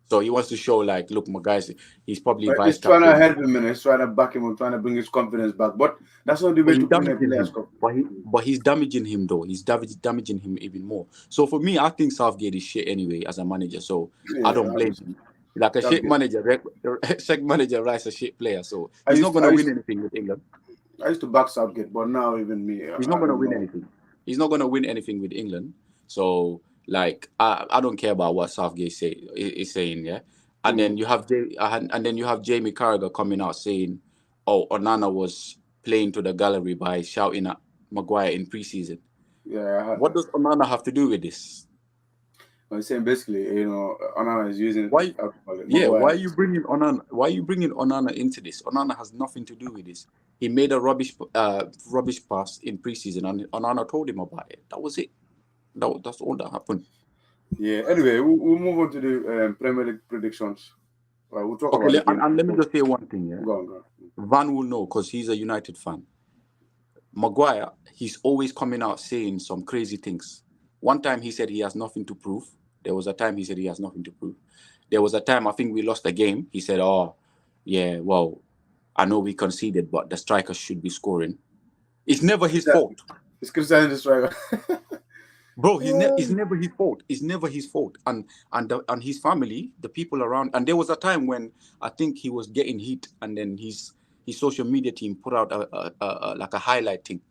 So he wants to show, like, look, my guys, he's probably vice captain. He's trying to help him, and he's trying to back him up, trying to bring his confidence back. But that's not the way to bring a player's confidence. But he's damaging him, though. He's damaging him even more. So for me, I think Southgate is shit anyway as a manager. So I don't blame him. Like a shit manager writes a shit player. So he's not going to win anything with England. I used to back Southgate, but now even me, he's not going to win anything. He's not going to win anything with England. So. Like I don't care about what Southgate is saying, yeah. And then you have Jamie Carragher coming out saying, "Oh, Onana was playing to the gallery by shouting at Maguire in preseason." Yeah. What does Onana have to do with this? I'm saying basically, Onana is using Why? alcohol. Yeah, why Maguire. are you bringing Onana? Why are you bringing Onana into this? Onana has nothing to do with this. He made a rubbish pass in preseason, and Onana told him about it. That was it. That's all that happened. Yeah. Anyway, we'll move on to the Premier League predictions. We'll talk Okay, about the game. and let me just say one thing. Yeah, Go on. Van will know because he's a United fan. Maguire, he's always coming out saying some crazy things. One time he said he has nothing to prove. There was a time he said he has nothing to prove. There was a time I think we lost the game. He said, "Oh, yeah, well, I know we conceded, but the striker should be scoring." It's never his fault, It's criticizing the striker. bro. It's never his fault. It's never his fault. And his family, the people around. And there was a time when I think he was getting heat, and then his social media team put out a like a highlight thing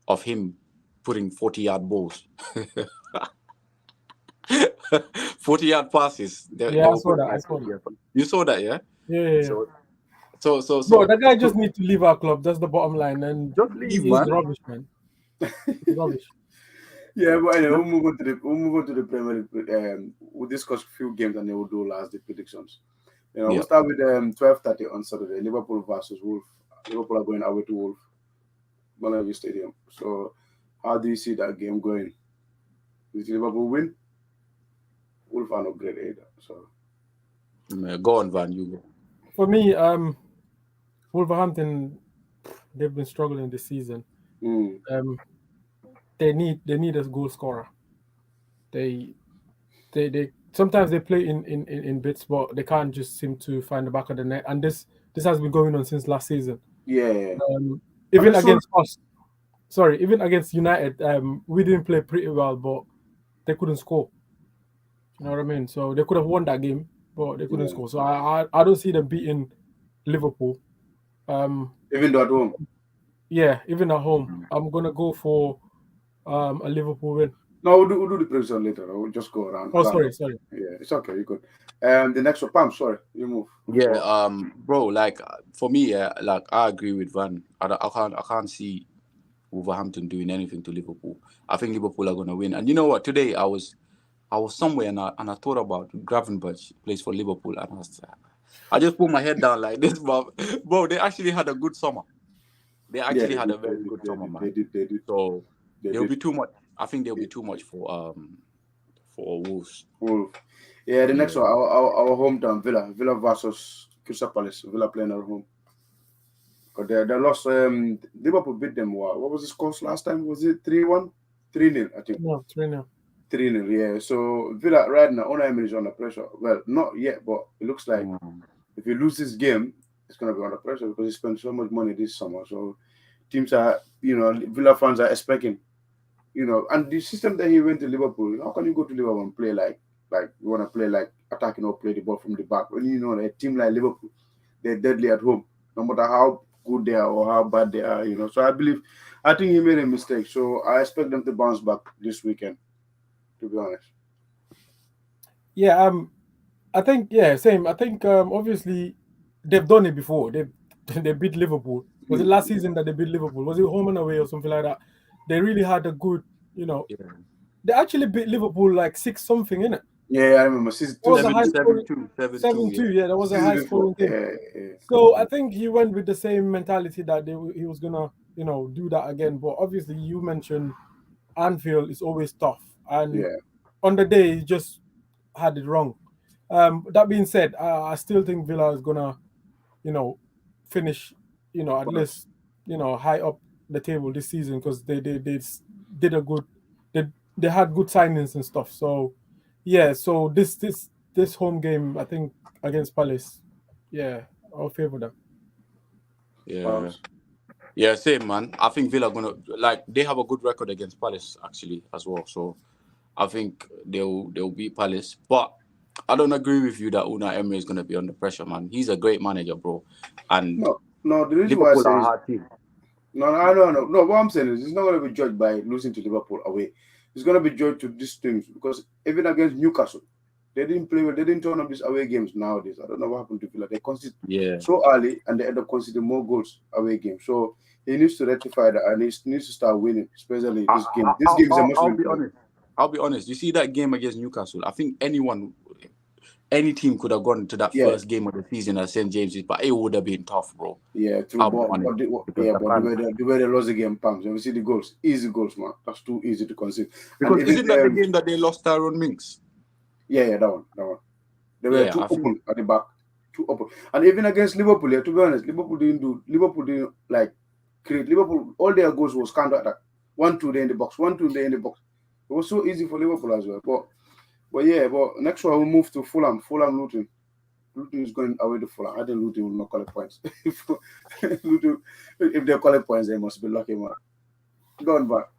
of him putting 40-yard balls. 40-yard passes. Yeah, I saw that. I saw that. You saw that, yeah? Yeah. So Bro, that guy just needs to leave our club. That's the bottom line. And just leave, he's man. rubbish, man. He's rubbish. Yeah, but anyway, we'll move on to the Premier League. We'll discuss a few games and then we'll do last the predictions. We'll start with 12:30 on Saturday. Liverpool versus Wolf. Liverpool are going away to Wolf, Malawi Stadium. So, how do you see that game going? Does Liverpool win? Wolf are not great either. So, go on, Van. You go. For me, Wolverhampton, they've been struggling this season. They need a goal scorer. They sometimes they play in bits, but they can't just seem to find the back of the net. And this has been going on since last season. Yeah. Even against us, even against United, we didn't play pretty well, but they couldn't score. You know what I mean? So they could have won that game, but they couldn't score. So I don't see them beating Liverpool. Even though at home. Yeah, even at home. I'm gonna go for a Liverpool win. No, we'll do the prediction later. We'll just go around. Oh, sorry. Yeah, it's okay. You good. The next one, Pam. Sorry, you move. Yeah, bro. Like for me, like I agree with Van. I can't see Wolverhampton doing anything to Liverpool. I think Liverpool are gonna win. And you know what? Today I was somewhere and I thought about Gravenberch plays for Liverpool, and I just put my head down like this, bro. They actually had a good summer. They actually had a very good summer, man. They did. So there'll be too much. I think there'll be too much for Wolves. Yeah, the next one, our hometown, Villa versus Crystal Palace. Villa playing at home. Because they lost. Liverpool beat them. What was the score last time? Was it 3-1? 3-0, I think. No, 3-0. 3-0, yeah. So Villa right now, Unai Emery is under pressure. Well, not yet, but it looks like if he loses this game, it's going to be under pressure because he spent so much money this summer. So teams are, Villa fans are expecting, and the system that he went to Liverpool, how can you go to Liverpool and play like you want to play like attacking or play the ball from the back? When a team like Liverpool, they're deadly at home, no matter how good they are or how bad they are, So I think he made a mistake. So I expect them to bounce back this weekend, to be honest. Yeah, I think same. I think obviously they've done it before. They beat Liverpool. Was it last season that they beat Liverpool? Was it home and away or something like that? They really had a good, They actually beat Liverpool like 6-something, innit? Yeah, I remember. 7-2. Yeah, that was a high scoring game. Yeah. So I think he went with the same mentality that he was gonna, do that again. But obviously, you mentioned Anfield is always tough, and on the day he just had it wrong. That being said, I still think Villa is gonna, finish, at least, high up the table this season because they did a good, they had good signings and stuff. So yeah, so this home game, I think against Palace, I'll favor them. Yeah, same, man. I think Villa gonna they have a good record against Palace actually as well. So I think they'll beat Palace, but I don't agree with you that Unai Emery is gonna be under pressure, man. He's a great manager, bro. And no, the reason why I say hard team. No. What I'm saying is, it's not going to be judged by losing to Liverpool away. It's going to be judged to these teams because even against Newcastle, they didn't play well. They didn't turn up these away games nowadays. I don't know what happened to Villa. They conceded so early and they end up conceding more goals away games. So he needs to rectify that and he needs to start winning, especially this game. This game is a must-win. I'll be honest. You see that game against Newcastle? I think any team could have gone to that first game of the season at St. James's, but it would have been tough, bro. Yeah, true. But the way they lost the game, Pams. You see the goals, easy goals, man. That's too easy to concede. Because isn't that the game that they lost Tyrone Minks? Yeah, that one. They were too open at the back, too open. And even against Liverpool, to be honest, Liverpool didn't like create. Liverpool, all their goals was counter attack. 1-2 there in the box, 1-2 there in the box. It was so easy for Liverpool as well. But next one we move to Fulham. Luton. Luton is going away to Fulham. I think Luton will not collect points. Luton, if they collect points, they must be lucky, man. Go on back.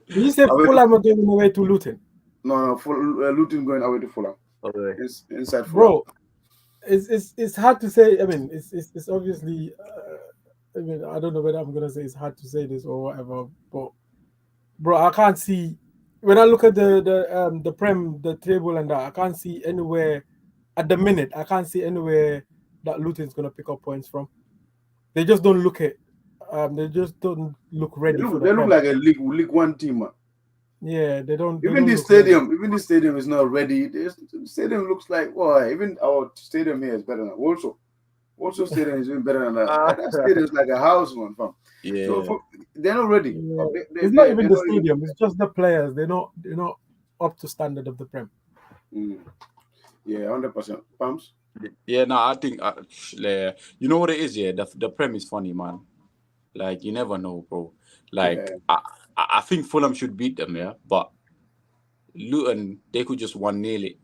You said Fulham are going away to Luton? No, Luton going away to Fulham. Okay. It's inside Fulham. Bro, it's hard to say. I mean, it's obviously. I mean, I don't know whether I'm gonna say it's hard to say this or whatever, but bro, I can't see. When I look at the Prem, the table and that, I can't see anywhere at the minute. I can't see anywhere that Luton's gonna pick up points from. They just don't look it. They just don't look ready. They look like a League One team, man. Yeah, they don't. Even the stadium is not ready. The stadium looks like even our stadium here is better than Also stadium is even better than that. That stadium is like a house, man. Fam. Yeah, so they're not ready. Yeah. It's not even the stadium. It's just the players. They're not up to standard of the Prem. Yeah, 100%. Pumps. Yeah, no, I think you know what it is. Yeah, the Prem is funny, man. Like you never know, bro. Like I think Fulham should beat them, yeah, but Luton they could just 1-0 it.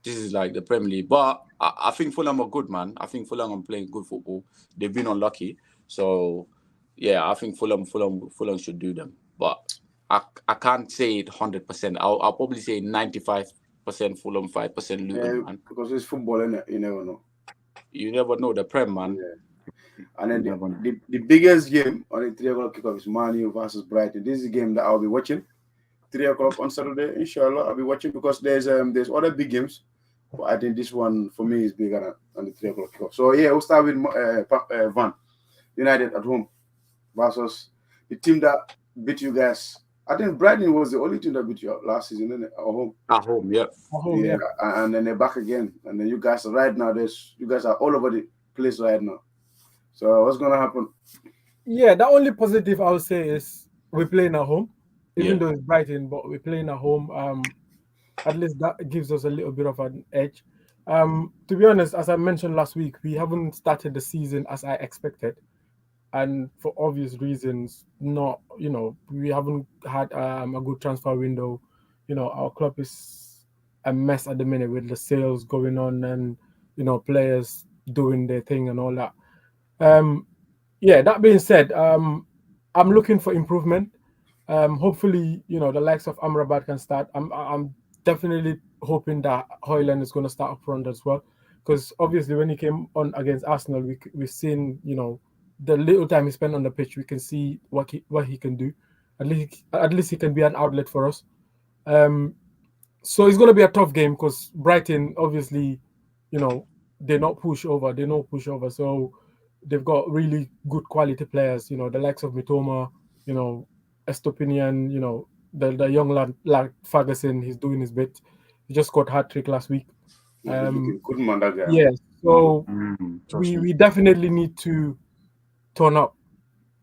This is like the Premier League, but I think Fulham are good, man. I think Fulham are playing good football. They've been unlucky, so yeah, I think Fulham should do them. But I can't say it 100%. I'll probably say 95% Fulham, 5% Luton, man. Because it's football, innit? You never know. You never know the Prem, man. Yeah. And then the biggest game on the 3 o'clock kickoff is Man U versus Brighton. This is a game that I'll be watching. 3 o'clock on Saturday, inshallah, I'll be watching because there's other big games. But I think this one for me is bigger than the 3 o'clock kickoff. So yeah, we'll start with Van United at home versus the team that beat you guys. I think Brighton was the only team that beat you last season, isn't it? At home. At home, yeah. Yeah, and then they're back again. And then you guys are right now. You guys are all over the place right now. So what's gonna happen? Yeah, the only positive I would say is we're playing at home. Even though it's Brighton, but we're playing at home. At least that gives us a little bit of an edge. To be honest, as I mentioned last week, we haven't started the season as I expected, and for obvious reasons, we haven't had a good transfer window. Our club is a mess at the minute with the sales going on and players doing their thing and all that. That being said, I'm looking for improvement. Hopefully, the likes of Amrabat can start. I'm definitely hoping that Højlund is going to start up front as well, because obviously when he came on against Arsenal, we've seen the little time he spent on the pitch, we can see what he can do. At least he can be an outlet for us. So it's going to be a tough game because Brighton, obviously, they're not pushover. So they've got really good quality players. The likes of Mitoma, Estopinian, the young lad like Ferguson, he's doing his bit. He just got hat-trick last week. Good man, that guy. Yeah, so we definitely need to turn up.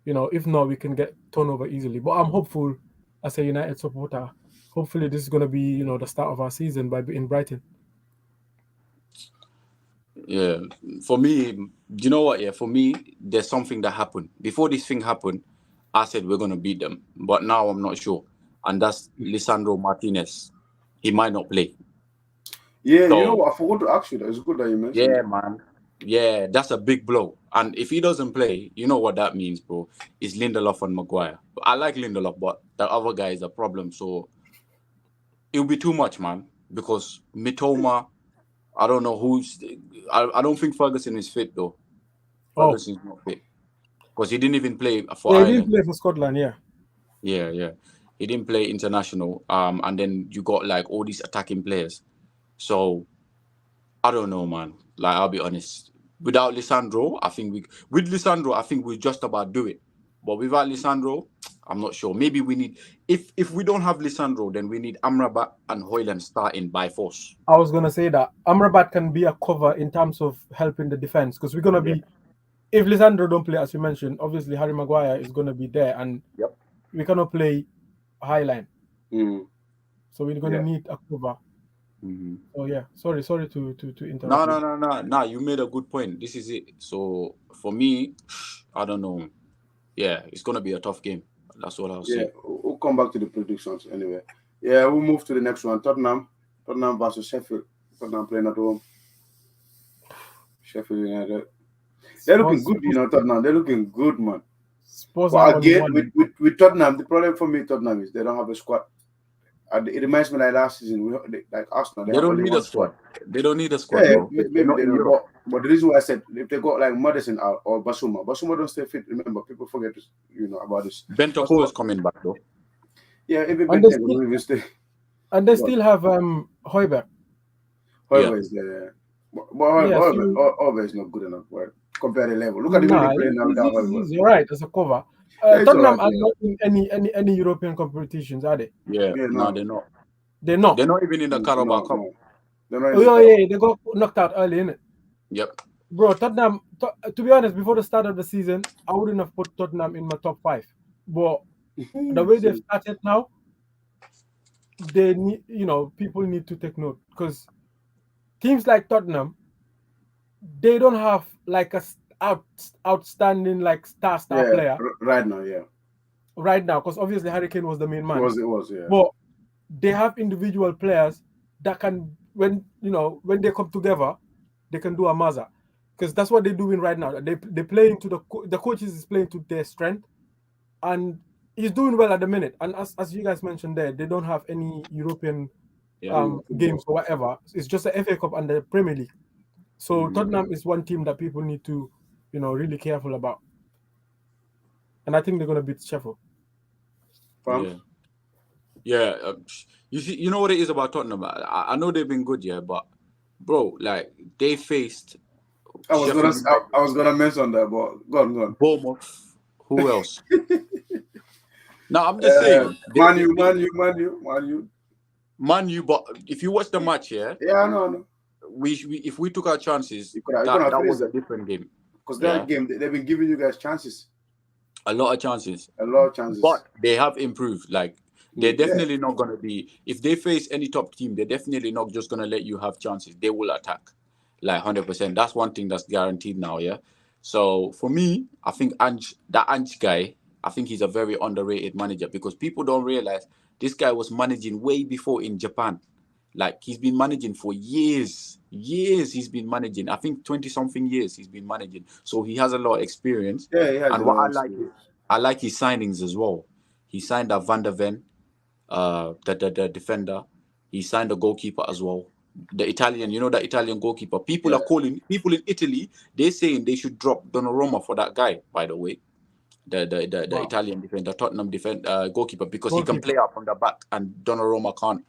If not, we can get turned over easily. But I'm hopeful as a United supporter. Hopefully, this is going to be the start of our season by beating Brighton. Yeah, for me, you know what? Yeah, for me, there's something that happened before this thing happened. I said we're gonna beat them, but now I'm not sure, and that's Lisandro Martinez. He might not play. Yeah, so, you know what? I forgot to ask you that. It's good that you mentioned. Yeah, man. Yeah, that's a big blow. And if he doesn't play, you know what that means, bro? It's Lindelof and Maguire. I like Lindelof, but the other guy is a problem. So it'll be too much, man. Because Mitoma, I don't know who's. I don't think Ferguson is fit though. Ferguson's not fit because he didn't even play for Ireland. He didn't play for Scotland, yeah. Yeah. He didn't play international. And then you got like all these attacking players. So I don't know, man. Like I'll be honest. Without Lisandro, I think with Lisandro, I think we just about do it. But without Lisandro, I'm not sure. Maybe we need if we don't have Lisandro, then we need Amrabat and Hoyland starting by force. I was gonna say that Amrabat can be a cover in terms of helping the defense because we're gonna be. If Lisandro don't play, as you mentioned, obviously Harry Maguire is gonna be there, and we cannot play high line. So we're gonna need a cover. Oh yeah, sorry to interrupt. No. You made a good point. This is it. So for me, I don't know. Yeah, it's gonna be a tough game. That's all I'll say. Yeah, we'll come back to the predictions anyway. Yeah, we'll move to the next one. Tottenham versus Sheffield. Tottenham playing at home. Sheffield United. They're looking good, Tottenham. They're looking good, man. But again, with Tottenham, the problem for me, Tottenham, is they don't have a squad. It reminds me like last season, like Arsenal. They don't need a squad. They don't need a squad. Yeah, maybe they don't. But the reason why I said if they got like Madison out or Basuma don't stay fit. Remember, people forget about this. Bentancur is coming back though. Yeah, even Bentancur will even stay. And they still have Højbjerg. Højbjerg is there. But Højbjerg is not good enough compared to the level. Look at the way they play now without Højbjerg. He's alright as a cover. Tottenham are not in any European competitions, are they? Yeah, no, they're not. They're not. They're not even in the Carabao Cup. They got knocked out early, innit? Yep. Bro, Tottenham. To be honest, before the start of the season, I wouldn't have put Tottenham in my top 5. But the way they've started now, they need, people need to take note because teams like Tottenham, they don't have like a outstanding like star player right now, because obviously Harry Kane was the main man. It was. But they have individual players that can, when they come together, they can do a maza, because that's what they're doing right now. They play into the coaches is playing to their strength, and he's doing well at the minute. And as you guys mentioned there, they don't have any European games or whatever. It's just the FA Cup and the Premier League. So Tottenham is one team that people need to really careful about, and I think they're gonna beat Sheffield. Yeah. You see, you know what it is about Tottenham. I know they've been good, but bro, like they faced. I was gonna mention that, but go on. Bournemouth. Who else? No, I'm just saying. Man U. But if you watch the match, I know. If we took our chances, that was a different game. Because that game, they've been giving you guys chances. A lot of chances. But they have improved. Like, they're definitely not going to be... If they face any top team, they're definitely not just going to let you have chances. They will attack. Like, 100%. That's one thing that's guaranteed now, yeah? So, for me, I think that Ange guy, I think he's a very underrated manager because people don't realize this guy was managing way before in Japan. Like, he's been managing for years. He's been managing. I think 20-something years he's been managing. So he has a lot of experience. Yeah, he has. And what I like his signings as well. He signed a Van der Ven, the defender. He signed a goalkeeper as well. The Italian, the Italian goalkeeper. People in Italy, they're saying they should drop Donnarumma for that guy, by the way. The Italian defender, Tottenham goalkeeper, because he can play up on the back and Donnarumma can't.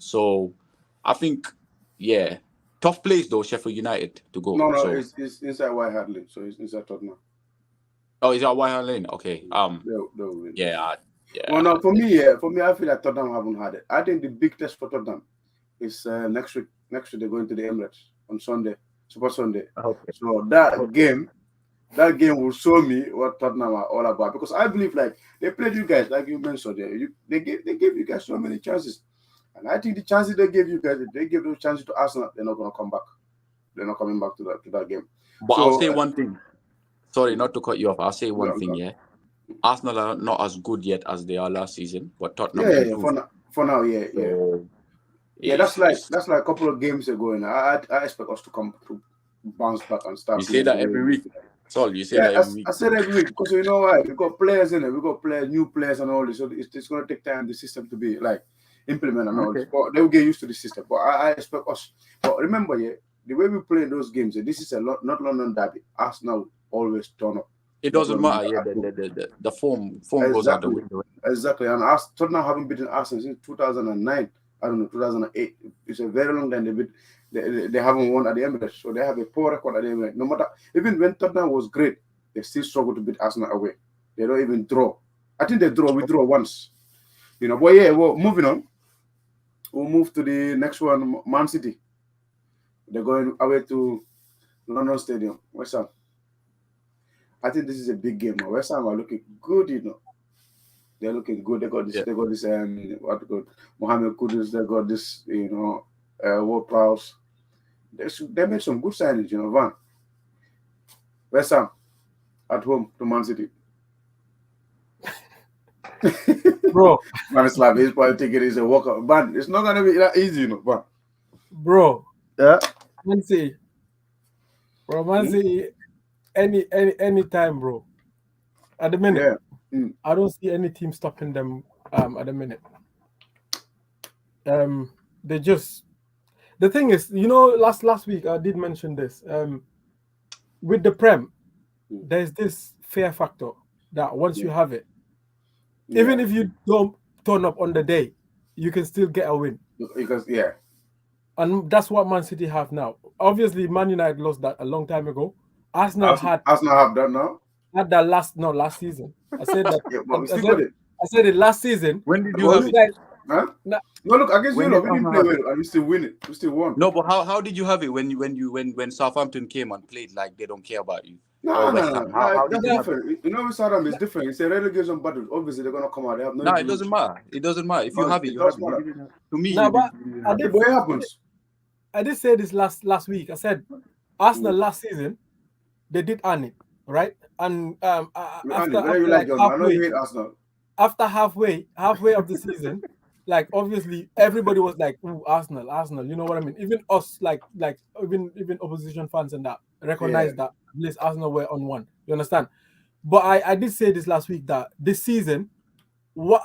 So I think, tough place though, Sheffield United to go. No, it's inside White Hart Lane, so it's inside Tottenham. Oh, is that White Hart Lane? Okay. They'll win. Yeah. Well, no, for me, I feel like Tottenham haven't had it. I think the big test for Tottenham is next week. Next week they're going to the Emirates on Sunday, Super Sunday. Okay. So that game will show me what Tottenham are all about, because I believe like they played you guys, like you mentioned there. They gave you guys so many chances. And I think the chances they gave you guys, if they give those chances to Arsenal, they're not going to come back. They're not coming back to that game. But I'll say one thing. Sorry, not to cut you off. I'll say one thing, Arsenal are not as good yet as they are last season, but Tottenham. For now, that's like a couple of games ago, and I expect us to come to bounce back and start. You say that every week. You say that every week. I say that every week because you know why? We got players in it. We got new players and all this. So it's going to take time the system to be like implement and all this. But they will get used to the system. But I expect us. But remember, the way we play those games, this is not London derby. Arsenal always turn up. It doesn't matter. The form goes out the window. Exactly. And Tottenham haven't beaten Arsenal since 2009. I don't know, 2008. It's a very long time they haven't won at the Emirates. So they have a poor record at the Emirates. No matter, even when Tottenham was great, they still struggle to beat Arsenal away. They don't even draw. I think they draw. We draw once. You know, but yeah, well, moving on. We'll move to the next one, Man City. They're going away to London Stadium. West Ham. I think this is a big game. West Ham are looking good, you know. They're looking good. They got this. Yeah. They got this. What they got? Mohamed Kudus. They got this. You know, Ward Prowse. They made some good signings. You know, Van. West Ham at home to Man City. Bro, Man, it's like he's probably thinking it's a walkout. Man, it's not gonna be that easy, you know. Man. bro, Yeah. Man City. Bro, Man City, any time, bro. At the minute, I don't see any team stopping them at the minute. They just, the thing is, you know, last week I did mention this. With the Prem, there's this fear factor that once you have it, even if you don't turn up on the day, you can still get a win. Because and that's what Man City have now. Obviously, Man United lost that a long time ago. Arsenal have that now. Had that last season. I said that. Yeah, but we still got it. I said it last season. When did you have it? Huh? No, look, against you, we didn't play well, and we still win it. We still won. No, but how did you have it when Southampton came and played like they don't care about you? No. How That's different. You know, with Southampton, it's different. It's a relegation battle. Obviously, they're gonna come out. They have no. It doesn't matter. It doesn't matter. If you have it, you have it. To me, but what happens? I did say this last week. I said Arsenal last season, they did earn it, right? And after halfway of the season, like obviously everybody was like, "Ooh, Arsenal." You know what I mean? Even us, like even opposition fans and that recognized that at least Arsenal were on one. You understand? But I did say this last week that this season,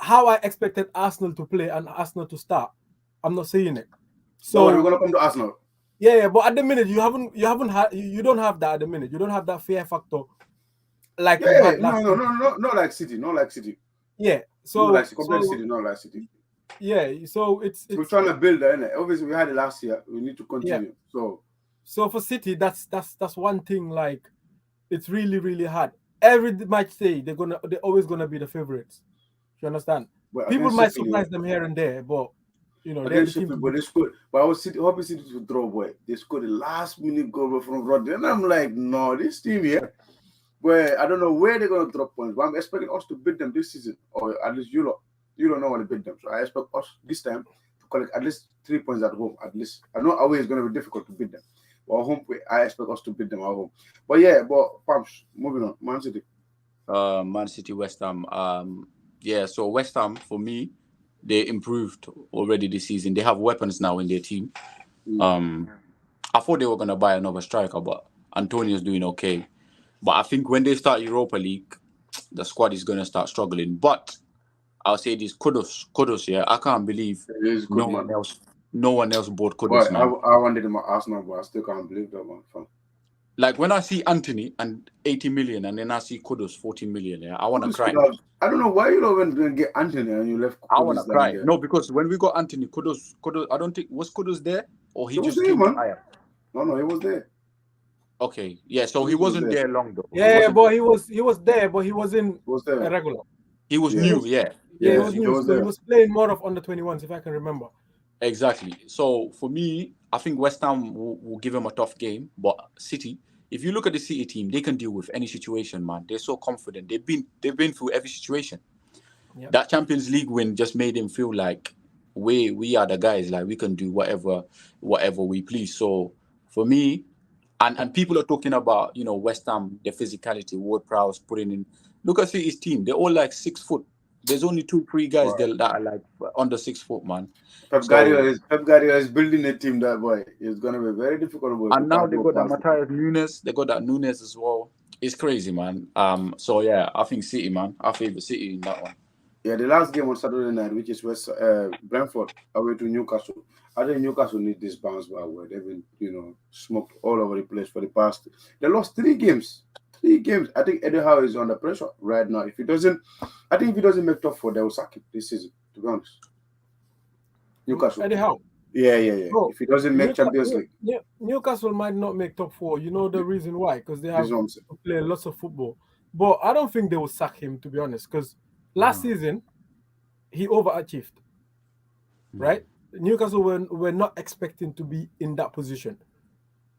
how I expected Arsenal to play and Arsenal to start, I'm not saying it. So we're gonna come to Arsenal. Yeah, but at the minute you don't have that at the minute. You don't have that fear factor. Like not like City, not like City. Yeah, so not like City, not like City. Yeah, so it's we're trying to build that, innit? Obviously, we had it last year. We need to continue. Yeah. So for City, that's one thing. Like, it's really, really hard. Every match they're always gonna be the favorites. You understand? But people might surprise them here and there, but you know, they scored. But I was hoping City to draw, boy. They scored the last minute goal from Rodri, and I'm like, no, this team here. Where I don't know where they're gonna drop points, but I'm expecting us to beat them this season, or at least you don't know when to beat them. So I expect us this time to collect at least 3 points at home. At least I know away is gonna be difficult to beat them, but at home I expect us to beat them at home. But yeah, Pamps, moving on, Man City. Man City, West Ham. So West Ham for me, they improved already this season. They have weapons now in their team. I thought they were gonna buy another striker, but Antonio's doing okay. But I think when they start Europa League, the squad is going to start struggling. But I'll say this, Kudus, yeah, I can't believe no one else bought Kudus, man. I wanted him at Arsenal, but I still can't believe that one. Like, when I see Anthony and 80 million, and then I see Kudus 40 million, yeah, I want to cry. I don't know why you don't get Anthony and you left Kudus. I want to cry. No, because when we got Anthony, Kudus, I don't think, was Kudus there? Or he just came to Ajax? No, he was there. Okay, yeah, so he wasn't there long though. Yeah, but he was there, but he wasn't regular. He was new, yeah. Yeah, he was new. So he was playing more of under 21s, if I can remember. Exactly. So for me, I think West Ham will give him a tough game, but City, if you look at the City team, they can deal with any situation, man. They're so confident. They've been through every situation. Yep. That Champions League win just made him feel like we are the guys, like we can do whatever we please. So for me. And people are talking about, you know, West Ham, their physicality, Ward-Prowse putting in. Look at City's team. They're all like 6 foot. There's only 2-3 guys that are like under 6 foot, man. Pep Guardiola is building a team that boy. It's going to be very difficult. And now they got that Matthias Nunes. They got that Nunes as well. It's crazy, man. So, yeah, I think City, man. I favor City in that one. Yeah, the last game on Saturday night, which is Brentford away to Newcastle. I think Newcastle need this bounce back where they've been, you know, smoked all over the place for the past. They lost 3 games. 3 games. I think Eddie Howe is under pressure right now. If he doesn't make top 4, they will sack him this season, to be honest. Newcastle. Eddie Howe? Yeah. Bro, if he doesn't make Champions League. Yeah, Newcastle might not make top 4. You know the reason why? Because they have to play lots of football. But I don't think they will sack him, to be honest, because Last season, he overachieved, right? Newcastle were not expecting to be in that position.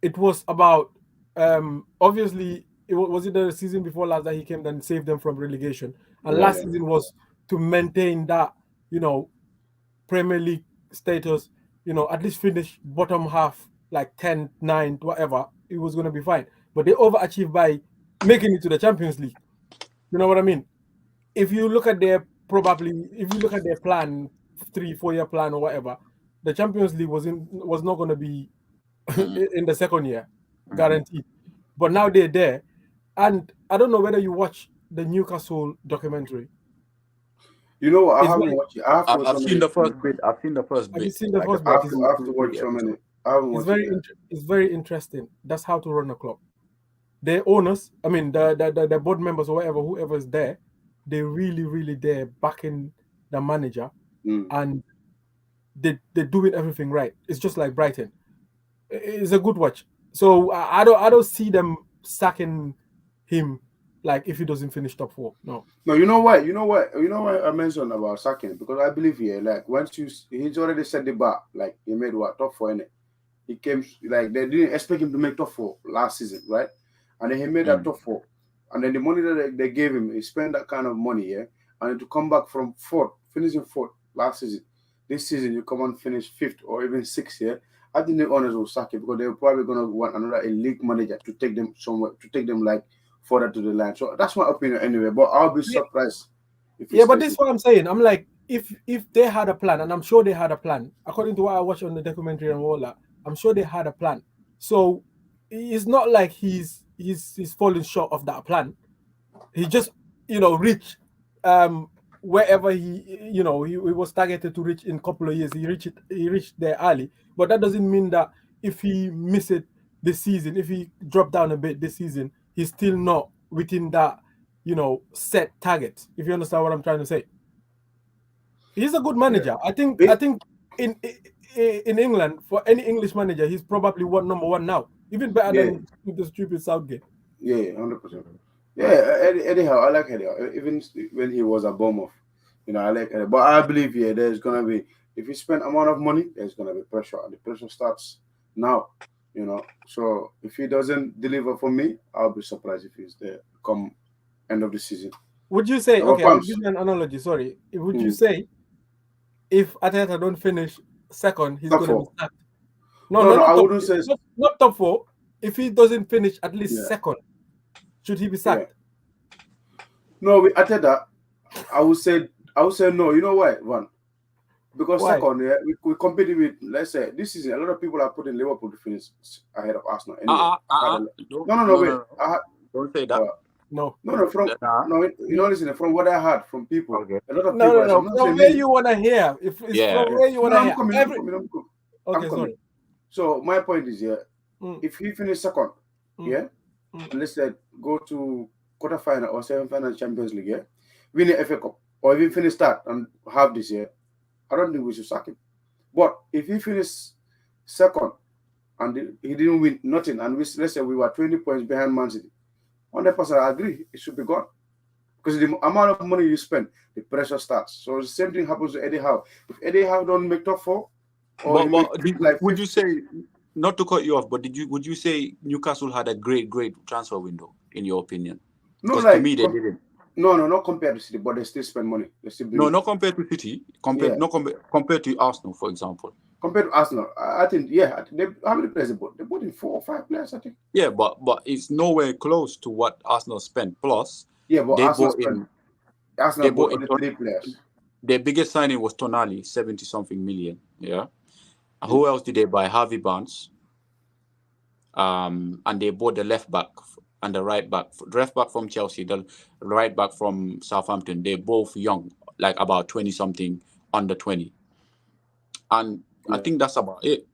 It was about, obviously, was it the season before last that he came and saved them from relegation? And last season was to maintain that, Premier League status, at least finish bottom half, like 10, 9, whatever, it was going to be fine. But they overachieved by making it to the Champions League. You know what I mean? If you look at their plan, 3-4 year plan or whatever, the Champions League was not going to be in the second year, guaranteed. But now they're there, and I don't know whether you watch the Newcastle documentary. You know what? I haven't watched it. I've seen the first bit. I've seen the first bit. Have you seen the first I bit? have to watch so many. I haven't watched it. It's very interesting. That's how to run a club. Their owners, I mean, the board members or whoever is there, they're really, really there backing the manager, and they're doing everything right. It's just like Brighton. It's a good watch. So I don't see them sacking him, like, if he doesn't finish top 4. No. You know why I mentioned about sacking, because I believe here, like, he's already set the bar. Like, he made top 4 in it. He came, like, they didn't expect him to make top 4 last season, right? And then he made that top 4. And then the money that they gave him, he spent that kind of money, yeah. And to come back from 4th, finishing 4th last season, this season you come and finish 5th or even 6th, yeah. I think the owners will sack it, because they're probably gonna want another elite manager to take them somewhere, to take them like further to the line. So that's my opinion anyway. But I'll be surprised if but this is what I'm saying. I'm like, if they had a plan, and I'm sure they had a plan, according to what I watched on the documentary and all that, I'm sure they had a plan. So it's not like he's falling short of that plan. He just reached wherever he was targeted to reach in a couple of years. He reached there early, but that doesn't mean that if he miss it this season, if he dropped down a bit this season, he's still not within that set target. If you understand what I'm trying to say, he's a good manager. I think in England, for any English manager, he's probably number 1 now, even better than the stupid Southgate. Yeah, 100%. Yeah, anyhow, I like Eddie. Even when he was at Bournemouth, I like Eddie. But I believe there's gonna be, if you spend amount of money, there's gonna be pressure, and the pressure starts now. So if he doesn't deliver for me, I'll be surprised if he's there come end of the season. Would you say? Okay, I'll give you an analogy. Sorry, would you say if Arteta don't finish second, he's gonna be sacked? No, I wouldn't say not top 4. If he doesn't finish at least second, should he be sacked? No, with Arteta, I would say no. You know why, Van? Because second, we competed with, let's say, this season, a lot of people are putting Liverpool to finish ahead of Arsenal. Anyway, wait. Don't say that. Listen, from what I heard from people, a lot of people. No. From where you want to hear. If it's from where you want to hear. I'm coming. Okay, sorry. So my point is, if he finishes second, let's say go to quarterfinal or semi-final Champions League, win the FA Cup, or even finish that and have this year, I don't think we should sack him. But if he finished second and he didn't win nothing, and let's say we were 20 points behind Man City, 100% I agree, it should be gone. Because the amount of money you spend, the pressure starts. So the same thing happens to Eddie Howe. If Eddie Howe don't make top 4, would you say, not to cut you off, but would you say Newcastle had a great transfer window, in your opinion? No, to me they didn't. No, not compared to City, but they still spend money. Not compared to City. Compared to Arsenal, for example. Compared to Arsenal, I think, how many players they bought? They bought in 4 or 5 players, I think. Yeah, but it's nowhere close to what Arsenal spent. Plus, but Arsenal bought in 3 players. Their biggest signing was Tonali, 70-something million. Yeah. Who else did they buy? Harvey Barnes. And they bought the left back and the right back. The left back from Chelsea, the right back from Southampton. They're both young, like about 20-something, under 20. And I think that's about it.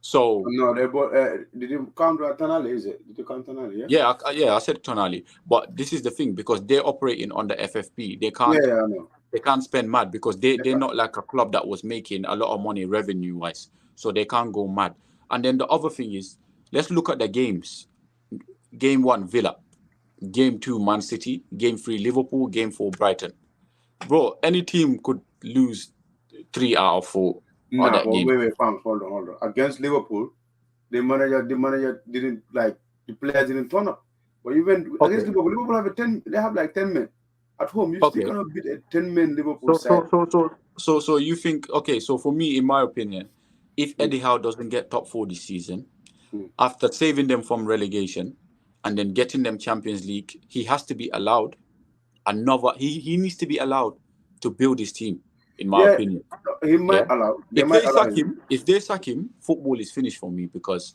So no, they bought. Did you count Tonali? Is it? Did you count Tonali? Yeah, I said Tonali. But this is the thing, because they're operating on the FFP. They can't. I know. They can't spend mad because they're not like a club that was making a lot of money revenue-wise. So they can't go mad. And then the other thing is, let's look at the games. Game 1, Villa. Game 2, Man City. Game 3, Liverpool. Game 4, Brighton. bro, any team could lose 3 out of 4 Nah, of that but game. wait, fam, hold on. Against Liverpool, the manager didn't like the players didn't turn up. But even against Okay. Liverpool have they have like 10 men at home. You still Okay. cannot beat a 10-man Liverpool side. So you think, okay, so for me, in my opinion, if Eddie Howe doesn't get top 4 this season, after saving them from relegation and then getting them Champions League, he has to be allowed he needs to be allowed to build his team, in my opinion. He might allow. If they sack him, football is finished for me because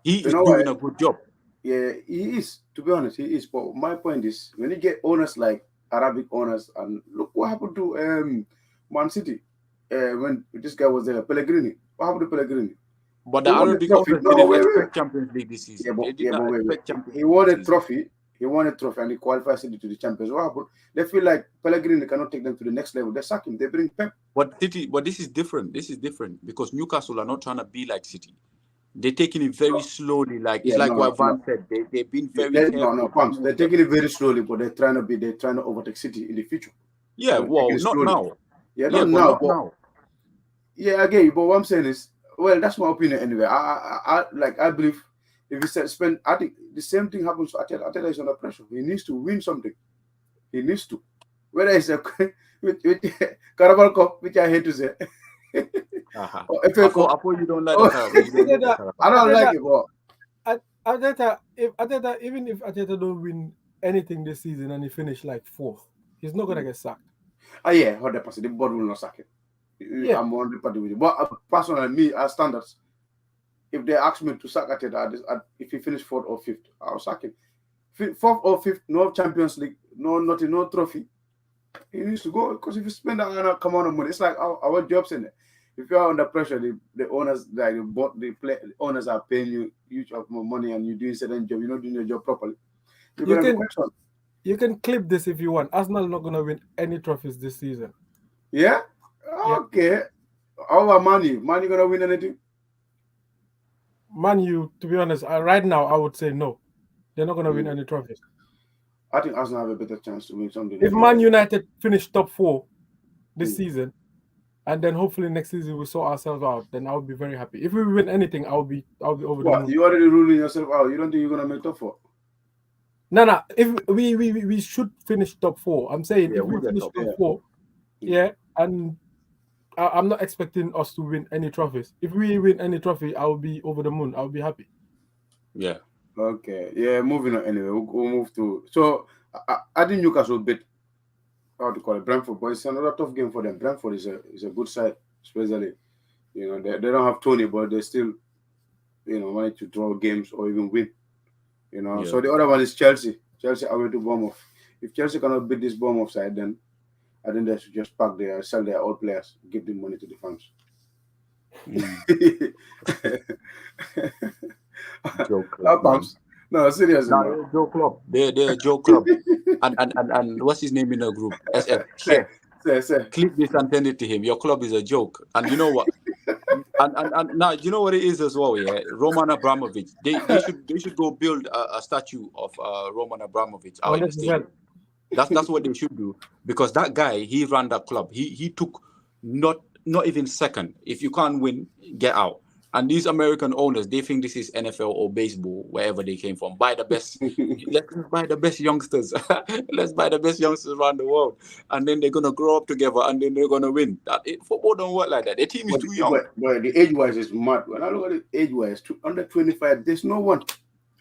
he is doing a good job. Yeah, he is. To be honest, he is. But my point is, when you get owners like Arabic owners, and look what happened to Man City when this guy was there, Pellegrini. What happened to Pellegrini? But the Arabic owners didn't expect Champions League this season. They did not expect Champions League. He won a trophy. He won a trophy and he qualified City to the Champions. What happened? They feel like Pellegrini cannot take them to the next level. They sack him. They bring Pep. But this is different. This is different because Newcastle are not trying to be like City. They're taking it very slowly. What Van said. They've been very careful. They're taking it very slowly, but they're trying to overtake City in the future. Yeah, well, not now. Yeah, not now. Yeah, I get you. But what I'm saying is, well, that's my opinion anyway. I believe if you spend, I think the same thing happens to Arteta. Arteta is under pressure. He needs to win something. He needs to. Whether it's with Carabao Cup, which I hate to say. I thought you don't like the I don't like it, but even if Arteta don't win anything this season and he finish like 4th, he's not gonna get sacked. Yeah, 100%. The board will not sack him. Yeah. I'm 100% with you. But personally, me as standards, if they ask me to sack Arteta, if he finish 4th or 5th, I'll sack him. 4th or 5th, no Champions League, nothing, no trophy. He needs to go because if you spend that amount of money, it's like our jobs in it. If you are under pressure, the owners, like the owners are paying you huge of more money and you're doing certain job, you're not doing your job properly. You can clip this if you want. Arsenal not gonna win any trophies this season. Yeah? Okay. How about Man U? Man U gonna win anything? Man U, to be honest, right now I would say no. They're not gonna win any trophies. I think Arsenal have a better chance to win something. If Man United finish top 4 this season, and then hopefully next season we sort ourselves out, then I would be very happy. If we win anything, I'll be over the moon. You already ruling yourself out. You don't think you're gonna make top 4? No. If we should finish top 4. I'm saying if we finish top 4, and I'm not expecting us to win any trophies. If we win any trophy, I'll be over the moon. I'll be happy. Yeah. Okay. Yeah. Moving on. Anyway, we'll move to. So I think Newcastle beat. How to call it, Brentford, but it's another tough game for them. Brentford is a good side, especially, they don't have Tony, but they still, manage to draw games or even win, So the other one is Chelsea. Chelsea away to Bournemouth. If Chelsea cannot beat this Bournemouth side, then I think they should just sell their old players, give them money to the fans. Joke. No, seriously. No, Joe Club. They're Joe Club. and what's his name in the group? SF. Say. Click this and send it to him. Your club is a joke. And you know what? and now you know what it is as well, yeah. Roman Abramovich. They should go build a statue of Roman Abramovich out in the stadium. That's what they should do, because that guy, he ran that club. He took not even second. If you can't win, get out. And these American owners, they think this is NFL or baseball, wherever they came from. Buy the best. Let's buy the best youngsters. Let's buy the best youngsters around the world. And then they're going to grow up together and then they're going to win. Football don't work like that. The team is too young. But the age-wise is mad. When I look at the age-wise, under 25, there's no one.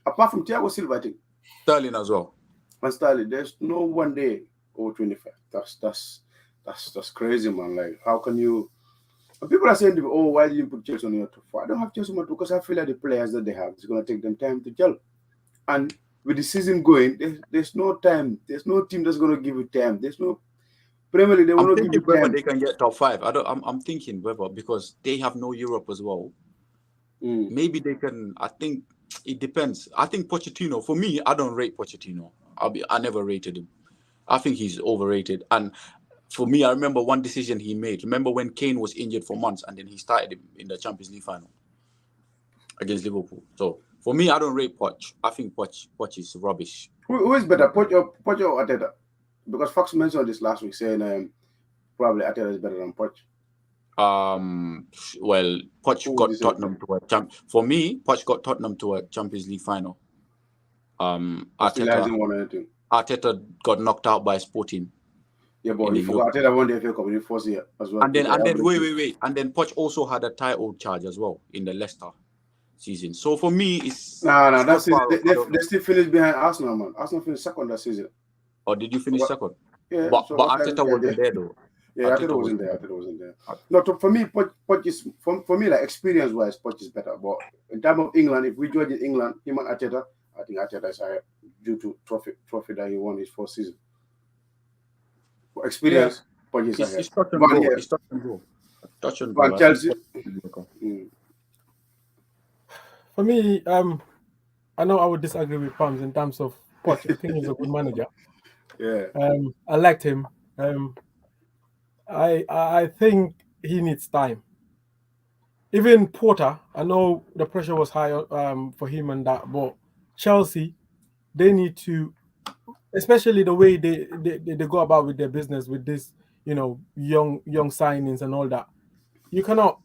Apart from Thiago Silva, I think. Sterling as well. And Sterling, there's no one there over 25. That's crazy, man. Like, how can you... People are saying, oh, why did you put Chelsea on your top 4? I don't have Chelsea on my top, because I feel like the players that they have, it's going to take them time to gel. And with the season going, there's no time. There's no team that's going to give you time. There's no Premier League. They will not give you time. Whether they can get top 5. I'm thinking whether, because they have no Europe as well. Maybe they can. I think it depends. I think Pochettino. For me, I don't rate Pochettino. I never rated him. I think he's overrated. And for me, I remember one decision he made. Remember when Kane was injured for months and then he started him in the Champions League final against Liverpool. So for me, I don't rate Poch. I think Poch is rubbish. Who is better, Poch or Arteta? because Fox mentioned this last week, saying probably Arteta is better than Poch. Well, Poch got Tottenham to a For me, Poch got Tottenham to a Champions League final. Still hasn't won anything. Arteta got knocked out by Sporting. Yeah, but you forgot Arteta won the FA Cup in the first year as well. And then wait. And then Poch also had a title charge as well in the Leicester season. So for me, it's that season they still finished behind Arsenal, man. Arsenal finished second that season. Or did you finish second? Yeah, but Arteta wasn't there though. Yeah, Arteta wasn't there. No, for me, Poch is for me, like experience wise, Poch is better. But in terms of England, if we judge in England, him and Arteta, I think Arteta is higher due to trophy that he won his first season. For experience, Poch is higher. It's touch and go. Chelsea. For me, I know I would disagree with Pams in terms of Poch. I think he's a good manager. Yeah. I liked him. I think he needs time. Even Porter, I know the pressure was high for him and that, but Chelsea, they need to, especially the way they go about with their business with this, young signings and all that. You cannot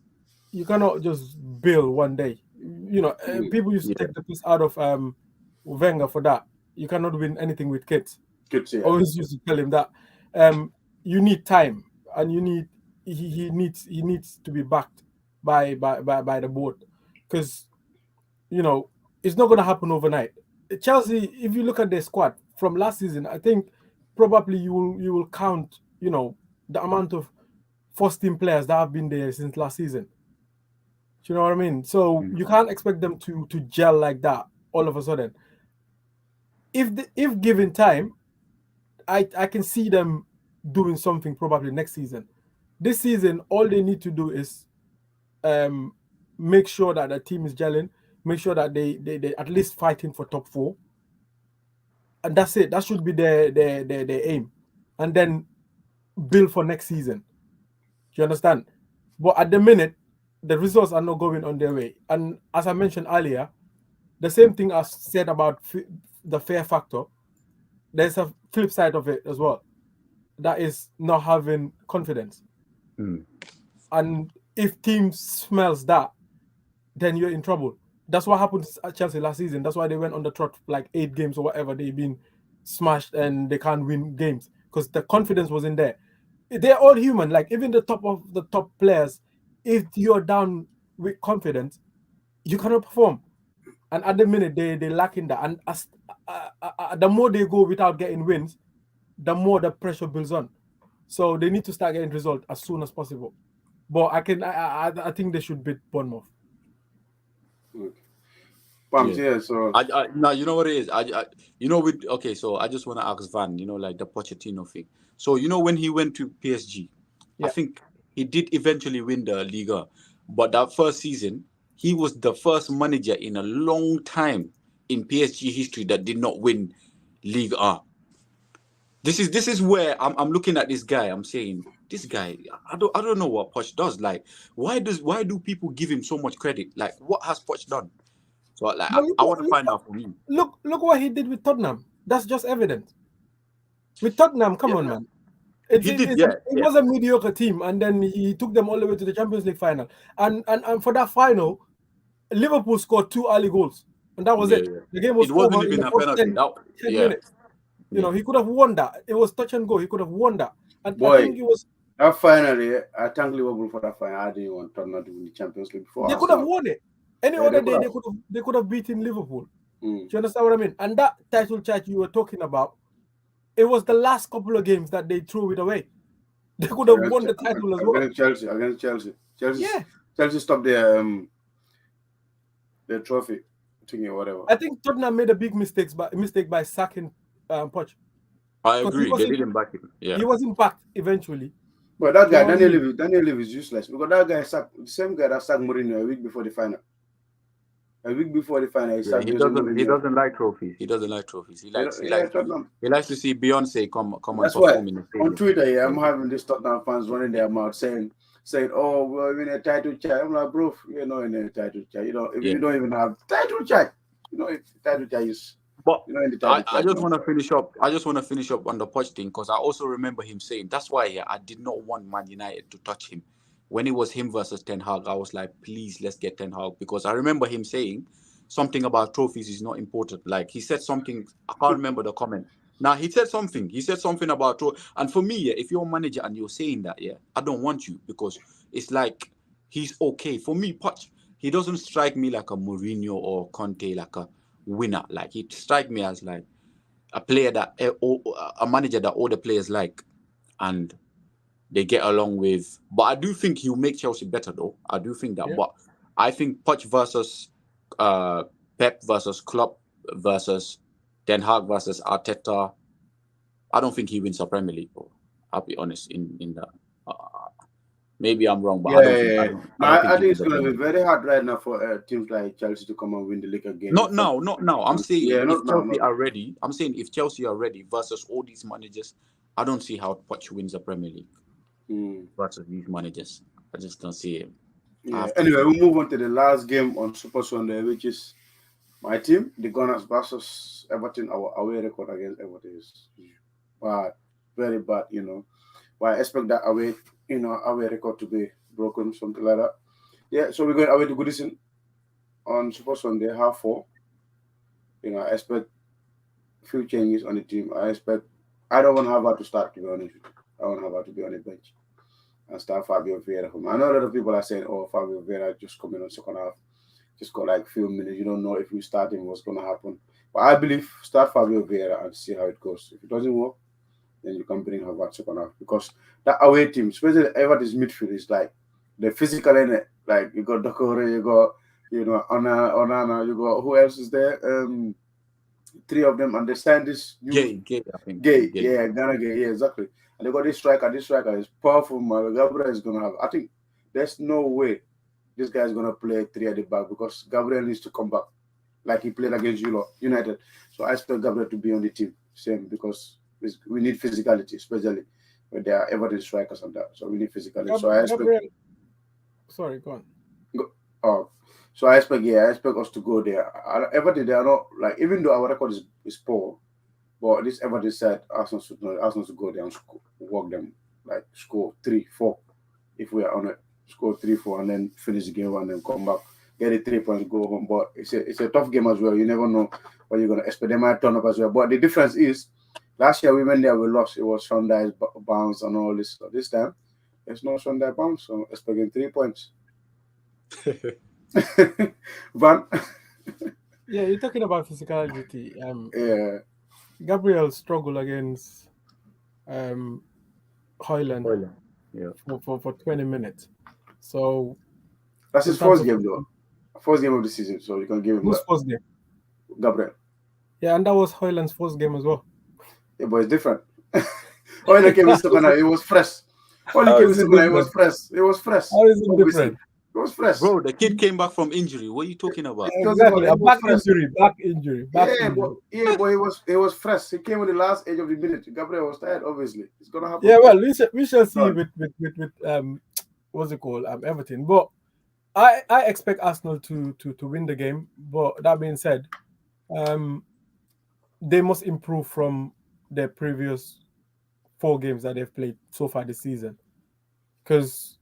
just build one day. People used to take the piece out of Wenger for that. You cannot win anything with kids. Yeah. Always used to tell him that. You need time, and he needs to be backed by the board, because it's not going to happen overnight. Chelsea, if you look at their squad from last season, I think probably you will count the amount of first team players that have been there since last season. Do you know what I mean? So you can't expect them to gel like that all of a sudden. If given time, I can see them doing something probably next season. This season, all they need to do is make sure that the team is gelling, make sure that they at least fighting for top 4, and that's it. That should be their aim, and then build for next season. Do you understand? But at the minute, the results are not going on their way, and as I mentioned earlier, the same thing I said about the fear factor. There's a flip side of it as well. That is not having confidence. And if team smells that, then you're in trouble. That's what happened at Chelsea last season. That's why they went on the trot like 8 games or whatever. They've been smashed and they can't win games because the confidence wasn't there. They're all human. Like even the top players, if you're down with confidence, you cannot perform. And at the minute, they lack in that. And as the more they go without getting wins, the more the pressure builds on. So they need to start getting results as soon as possible. But I think they should beat Bournemouth. So now you know what it is. So I just want to ask Van, like the Pochettino thing. So when he went to PSG, I think he did eventually win the Liga, but that first season he was the first manager in a long time in PSG history that did not win Ligue 1. This is where I'm looking at this guy. I'm saying this guy. I don't know what Poch does. Like, why do people give him so much credit? Like, what has Poch done? So like, I want to find out from him. Look what he did with Tottenham. That's just evident. With Tottenham, come on, man. It was a mediocre team, and then he took them all the way to the Champions League final. And for that final, Liverpool scored 2 early goals, and that was it. Yeah. The game was over in the first 10 minutes. He could have won that. It was touch and go. He could have won that. And I think it was that finally. I thank Liverpool for that final. I didn't want Tottenham to win the Champions League before. They could have won it. Any other day they could have beaten Liverpool. Do you understand what I mean? And that title charge you were talking about, it was the last couple of games that they threw it away. They could have won the title as well. Against Chelsea. Chelsea stopped their trophy thingy or whatever. I think Tottenham made a big mistake by sacking Poch. I agree. They didn't back him. Yeah. He wasn't backed eventually. But that guy, Daniel Levy is useless because that guy the same guy that sacked Mourinho a week before the final. He doesn't like trophies. He likes to see Beyonce come and perform in the stadium. On Twitter, I'm having these Tottenham fans running their mouth saying, "Oh, we're in a title chat." I'm like, bro, you're not in a title chat. If you don't even have title chat, if title chat is. But You know, in the I title just want to finish up. I just want to finish up on the Poch thing because I also remember him saying that's why I did not want Man United to touch him when it was him versus Ten Hag. I was like, please, let's get Ten Hag because I remember him saying something about trophies is not important. Like he said something. I can't remember the comment. Now he said something. He said something about and for me, yeah, if you're a manager and you're saying that, yeah, I don't want you because it's like he's okay for me. Poch, he doesn't strike me like a Mourinho or Conte, like a winner. Like he strike me as like a player that a manager that all the players like and they get along with. But I do think he'll make Chelsea better though. I do think that. Yeah. But I think Poch versus Pep versus Klopp versus Den Haag versus Arteta, I don't think he wins the Premier League, bro. I'll be honest in that. Maybe I'm wrong, but I don't think. I think it's going to be very hard right now for teams like Chelsea to come and win the league again. Not now. I'm saying if Chelsea are ready. I'm saying if Chelsea are ready versus all these managers, I don't see how Poch wins the Premier League versus these managers. I just don't see it. Yeah. Anyway, we'll move on to the last game on Super Sunday, which is my team, the Gunners versus Everton. Our away record against Everton is bad, very bad, you know. But I expect that away record to be broken, something like that. Yeah, so we're going away to Goodison on Super Sunday, 4:30. You know, I expect a few changes on the team. I don't want to have her to start, to be honest with you. I want to have her to be on the bench and start Fabio Vieira. I know a lot of people are saying, oh, Fabio Vieira just coming on second half, just got like a few minutes. You don't know if you start him, what's going to happen. But I believe start Fabio Vieira and see how it goes. If it doesn't work, then you can bring her back second half because that away team, especially Everton's midfield, is like the physical in it. Like you got Dokore, you got Onana, you got who else is there? Three of them, and they signed this Gay, I think. Gay, Ghana Gay, yeah, exactly. And they got this striker. This striker is powerful, man. Gabriel is gonna have. I think there's no way this guy is gonna play 3 at the back because Gabriel needs to come back, like he played against United. So I expect Gabriel to be on the team, same because we need physicality, especially when there are Everton strikers and that. So we need physicality. So I expect. Sorry, go on. So I expect us to go there. Everton, they are not like, even though our record is poor, but this Everton side, Arsenal should go there and walk them, like score 3-4 if we are on it. Score 3-4 and then finish the game and then come back, get the 3 points, go home. But it's a tough game as well. You never know what you're gonna expect. They might turn up as well. But the difference is, last year we went there, we lost. It was Sunday's bounce and all this. So this time, there's no Sunday bounce. So I'm expecting 3 points. Van. Yeah, you're talking about physicality. Yeah. Gabriel struggled against Hoyland. Yeah. For 20 minutes. So that's his first game though. First game of the season. So you can give him whose first game? Gabriel. Yeah, and that was Hoyland's first game as well. Yeah, but it's different. Hoyland came in second half, it was fresh. Hoyland came in second half, it was fresh. It was fresh. How is it different? It was fresh. Bro, the kid came back from injury. What are you talking about? Exactly. A back injury. But it was fresh. He came with the last edge of the minute. Gabriel was tired, obviously. It's gonna happen. Yeah, well, we shall see with what's it called? Everton. But I expect Arsenal to win the game. But that being said, they must improve from their previous 4 games that they've played so far this season. Because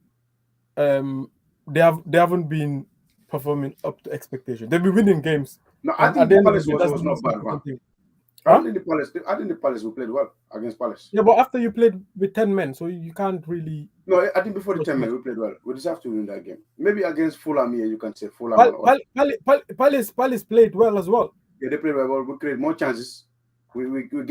they haven't been performing up to expectation. They've been winning games. No, I think the Palace was not bad, man. I think the Palace we played well against Palace. Yeah, but after you played with 10 men, so you can't really. No, I think before the 10 men we played well. We just have to win that game. Maybe against Fulham here, you can say Fulham. Palace played well as well. Yeah, they played well. We create more chances. We keep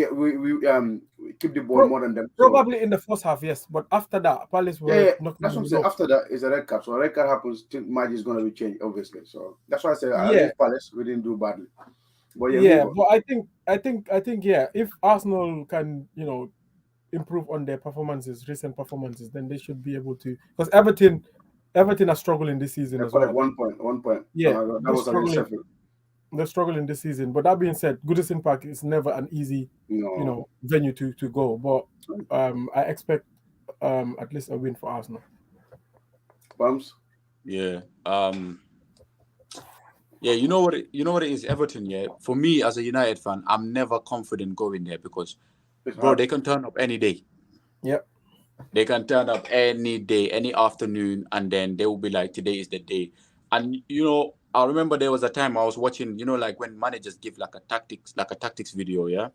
the ball more than them. Probably in the first half, yes, but after that, Palace were not. That's what I'm saying. After that is a red card. So a red card happens, match is going to be changed, obviously. So that's why I said against Palace we didn't do badly. But but I think if Arsenal can improve on their recent performances, then they should be able to. Because Everton are struggling this season as well. 1 point. Yeah, that was against Sheffield. They're struggling this season, but that being said, Goodison Park is never an easy, venue to go. But I expect at least a win for Arsenal. Bums? Yeah. Yeah, you know what it is, Everton. Yeah, for me as a United fan, I'm never confident going there because, It's bro, hard. they can turn up any day. Yep. They can turn up any day, any afternoon, and then they will be like, today is the day. And I remember there was a time I was watching, like when managers give like a tactics video, yeah,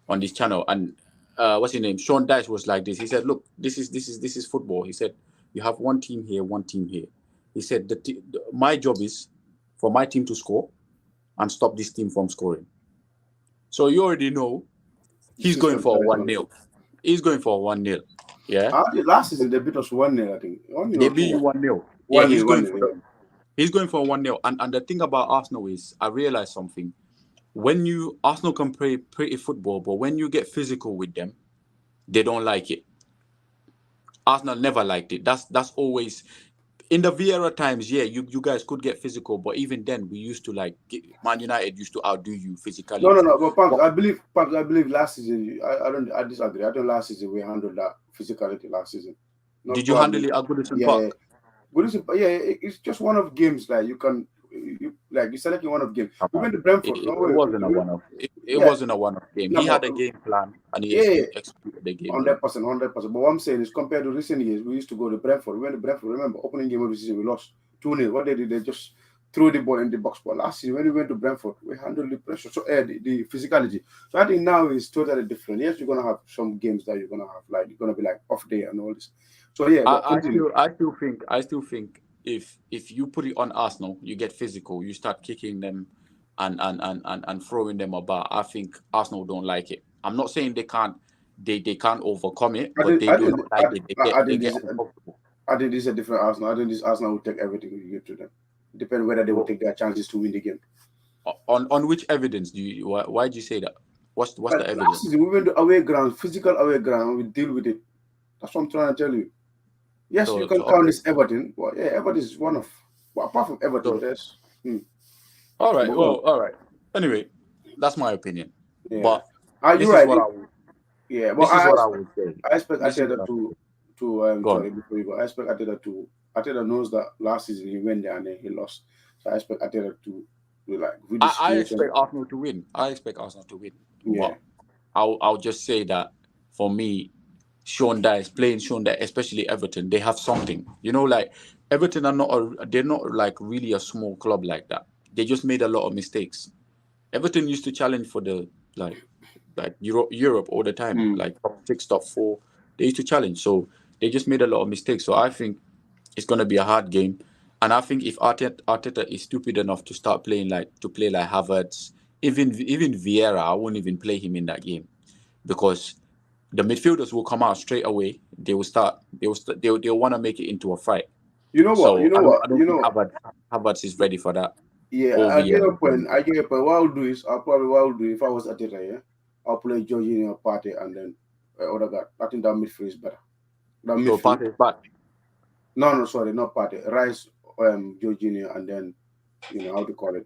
on this channel, and what's his name? Sean Dyche was like this. He said, "Look, this is football." He said, "You have one team here, one team here." He said, "My job is for my team to score and stop this team from scoring." So you already know he's going System for a that is on. 1-0. He's going for a 1-0. Yeah. Last season they beat us 1-0, I think. 1-0 They or beat you 2-1. 1-0. Yeah, 1-0, 1-0, yeah. he's going for a 1-0. And the thing about Arsenal is I realized something. When Arsenal can play pretty football, but when you get physical with them, they don't like it. Arsenal never liked it. That's always in the Vieira times. Yeah, you guys could get physical, but even then we used to Man United used to outdo you physically. No. But Pams, I believe last season. I disagree. I think last season we handled that physicality last season. Did you handle it at Goodison Park? It's just one of games. Like you selecting one of games. We went to Brentford. It wasn't a one-off. It wasn't a one-off game. He had a game plan and he executed the game. 100%. But what I'm saying is, compared to recent years, we used to go to Brentford. We went to Brentford. Remember, opening game of the season, we lost 2-0. What they did, they just threw the ball in the box. But last season, when we went to Brentford, we handled the pressure, so the physicality. So I think now is totally different. Yes, you're gonna have some games that you're gonna have, like you're gonna be like off day and all this. So yeah, I still think if you put it on Arsenal, you get physical, you start kicking them and throwing them about. I think Arsenal don't like it. I'm not saying they can't overcome it, but they do not like it. They get uncomfortable. I think this is a different Arsenal. I think this Arsenal will take everything you give to them. Depend whether they will take their chances to win the game. On which evidence do you? Why do you say that? What's the evidence? Last season we went to away ground, physical away ground. We deal with it. That's what I'm trying to tell you. Yes, you can count this Everton. Well, yeah, Everton is one of. Well, apart from Everton, there's. All right. Well, all right. Anyway, that's my opinion. Yeah. But are you right? But what I would say. I expect Arteta to sorry, before you go. I expect Arteta to. Arteta knows that last season he went there and then he lost. So I expect Arteta to really. I expect Arsenal to win. Yeah. But I'll just say that for me, Sean Dyche, especially Everton, they have something. Like Everton they're not like really a small club like that. They just made a lot of mistakes. Everton used to challenge for the like Europe all the time, like top 6, top 4. They used to challenge, so they just made a lot of mistakes. So I think it's gonna be a hard game, and I think if Arteta is stupid enough to start play like Havertz, even Vieira, I won't even play him in that game because the midfielders will come out straight away. They'll want to make it into a fight. You know what? I don't think Havertz is ready for that. Yeah, I get your point. What I'll do is, if I was Arteta, yeah, I'll play Jorginho, Partey, and then Odegaard. I think that midfield is better. So Partey is back. No, sorry, not Partey. Rice, Jorginho, and then how to call it,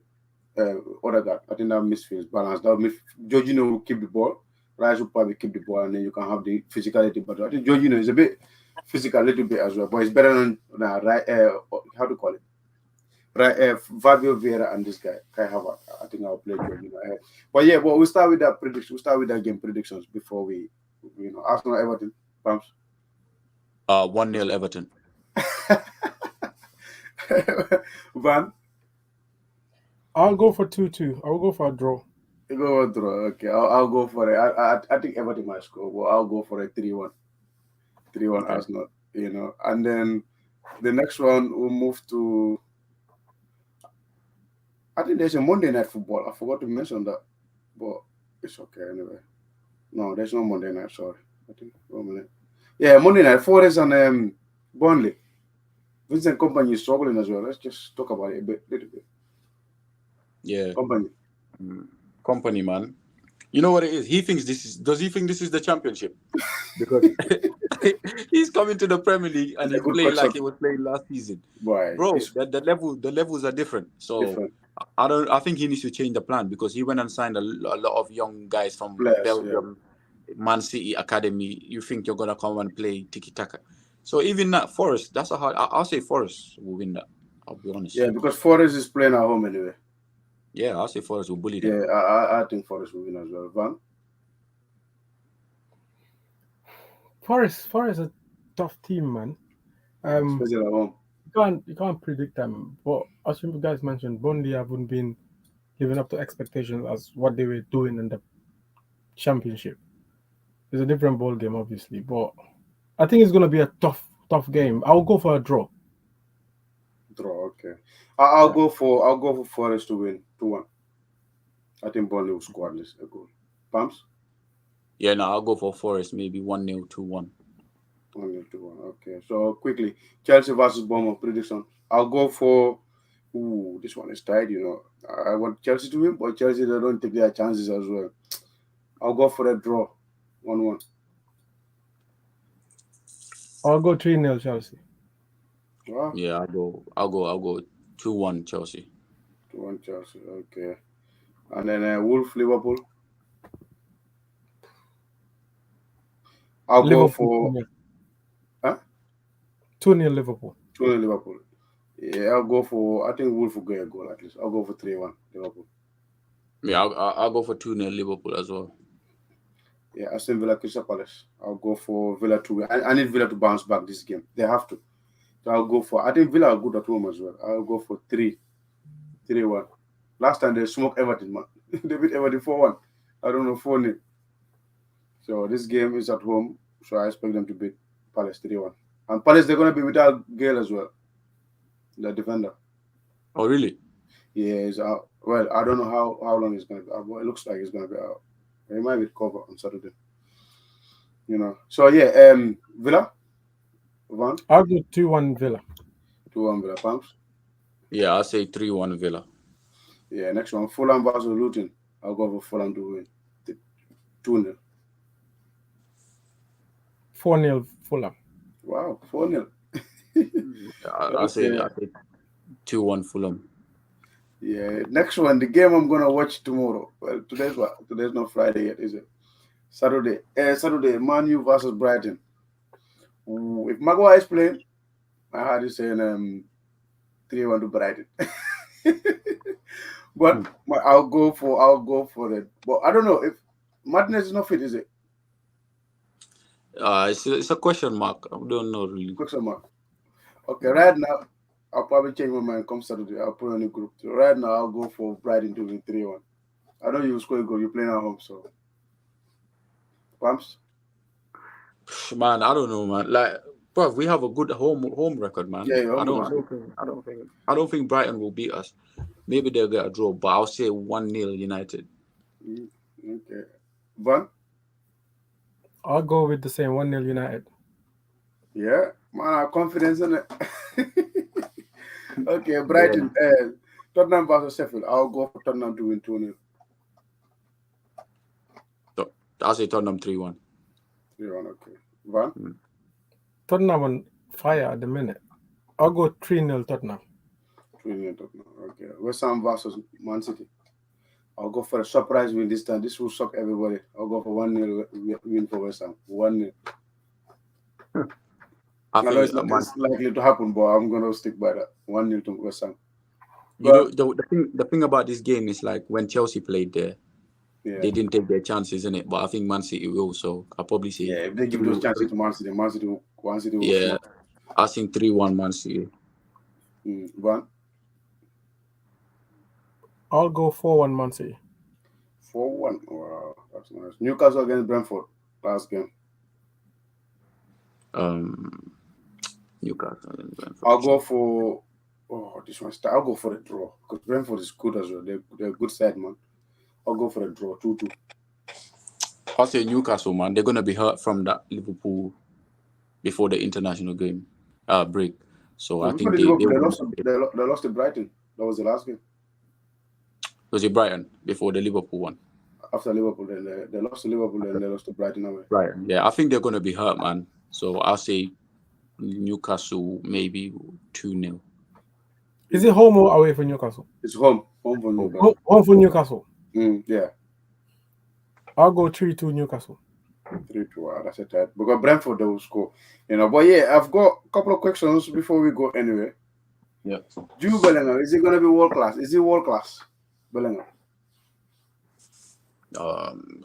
Odegaard. I think that midfield is balanced. Jorginho will keep the ball. Rice will probably keep the ball, and then you can have the physicality. But I think Jorginho is a bit physical, a little bit as well. But it's better than how to call it. Right, Fabio Vieira and this guy, Kai Havertz. I think I'll play Jorginho ahead. But yeah, we'll start with that prediction. We'll start with that game predictions before we, Arsenal Everton. Pumps. 1-0 Everton. Van. I'll go for 2-2. I'll go for a draw. You go for a draw. Okay, I'll go for it. I think Everton might score, but I'll go for a 3-1. 3-1 Okay. Arsenal. And then the next one we'll move to. I think there's a Monday Night Football. I forgot to mention that, but it's okay anyway. No, there's no Monday night. Sorry, I think 1 minute. Yeah, Monday night. Forest and Burnley. Vincent Kompany is struggling as well. Let's just talk about it a little bit. Yeah, Kompany. man. You know what it is? Does he think this is the championship? Because he's coming to the Premier League and he's playing like he was playing last season. Right. Bro, the levels are different. So Different. I think he needs to change the plan because he went and signed a lot of young guys from Belgium, Man City Academy. You think you're gonna come and play tiki taka? So even that Forest, that's a hard. I'll say Forest will win that. I'll be honest. Yeah, because Forest is playing at home anyway. Yeah, I'll say Forest will bully them. Yeah, I think Forest will win as well. Van? Forest is a tough team, man. Especially at home. You can't predict them. But as you guys mentioned, Burnley haven't been living up to expectations as what they were doing in the championship. It's a different ball game, obviously, but I think it's gonna be a tough game. I'll go for a draw. Draw, okay. I'll Yeah. go for Forest to win 2-1. I think Burnley will score at least a goal. Pumps? Yeah, no, I'll go for Forest, maybe 1-0, 2-1. 1-0, 2-1. Okay. So quickly, Chelsea versus Bournemouth prediction. I'll go for this one is tight, you know. I want Chelsea to win, but Chelsea they don't take their chances as well. I'll go for a draw. 1-1. I'll go 3-0 Chelsea. Wow. Yeah, I'll go 2-1 Chelsea. 2-1 Chelsea. Okay. And then Wolf Liverpool. I'll go for 2-0. huh? 2-0 Liverpool. 2-0 Liverpool. Yeah, I'll go for I think Wolf will get a goal at least. I'll go for 3-1 Liverpool. Yeah, I'll go for 2-0 Liverpool as well. Yeah, Aston Villa Crystal Palace. I'll go for Villa to win. I need Villa to bounce back this game. They have to. So I'll go for I think Villa are good at home as well. I'll go for 3-1. Last time they smoked Everton, man. They beat Everton 4-1. I don't know, 4-0. So this game is at home, so I expect them to beat Palace 3-1. And Palace, they're going to be without Gale as well, the defender. Oh, really? Yeah, he's out. Well, I don't know how long he's going to be out, but it looks like he's going to be out. He might be covered on Saturday. You know. So, yeah, Villa? Van? I'll go 2-1 Villa. 2-1 Villa. Pumps? Yeah, I'll say 3-1 Villa. Yeah, next one, Fulham versus Luton. I'll go for Fulham to win 2-0. 4-0 Fulham. Wow, 4-0. I'll say 2-1 Fulham. Yeah, next one, the game I'm gonna watch tomorrow. Well, today's what? Today's not Friday yet, is it? Saturday. Saturday, Man U versus Brighton. Ooh, if Maguire is playing, I heard you saying 3-1 to Brighton. But I'll go for it. But I don't know if Martinez is not fit, is it? It's a question mark. I don't know really. Question mark. Okay, right now I'll probably change my mind come Saturday. I'll put on a group. So right now I'll go for Brighton to win 3-1. I know you will score a goal. You're playing at home, so Pumps? Man, I don't know, man. Like, bro, we have a good home record, man. Yeah, I don't think Brighton will beat us. Maybe they'll get a draw, but I'll say 1-0 United. Okay. Van? I'll go with the same 1-0 United. Yeah, man, I have confidence in it. Okay, Brighton. Tottenham versus Sheffield. I'll go for Tottenham to win 2-0. So, I'll say Tottenham 3-1. 3-1, okay. Van? Tottenham on fire at the minute. I'll go 3-0 Tottenham. 3-0 Tottenham, okay. West Ham versus Man City. I'll go for a surprise win this time. This will shock everybody. I'll go for 1-0 win for West Ham. 1-0. I know it's likely to happen, but I'm going to stick by that. 1-0 to West Ham. You know, the thing about this game is like when Chelsea played there, they didn't take their chances in it, but I think Man City will. So I'll probably say if they give those chances to Man City, Man City will yeah, I think 3-1 Man City. Van? I'll go 4-1 Man City. 4-1. Wow, that's nice. Newcastle against Brentford last game. Newcastle against Brentford. I'll go for this one. I'll go for the draw because Brentford is good as well. They're a good side, man. I'll go for the draw 2-2. I'll say Newcastle, man. They're gonna be hurt from that Liverpool before the international game break. So I think they lost to Brighton. That was the last game. Was it Brighton before the Liverpool one? After Liverpool, then they lost to Liverpool, and they lost to Brighton away. Brighton. Yeah, I think they're gonna be hurt, man. So I'll say Newcastle maybe 2-0. Is it home or away for Newcastle? It's home. Home for Newcastle. Home for Newcastle. Yeah. I'll go 3-2 Newcastle. 3-2. That's a tight. Because Brentford they will score. You know, but yeah, I've got a couple of questions before we go anyway. Yeah. Jude Bellingham, is he gonna be world class? Is he world class? Bellingham.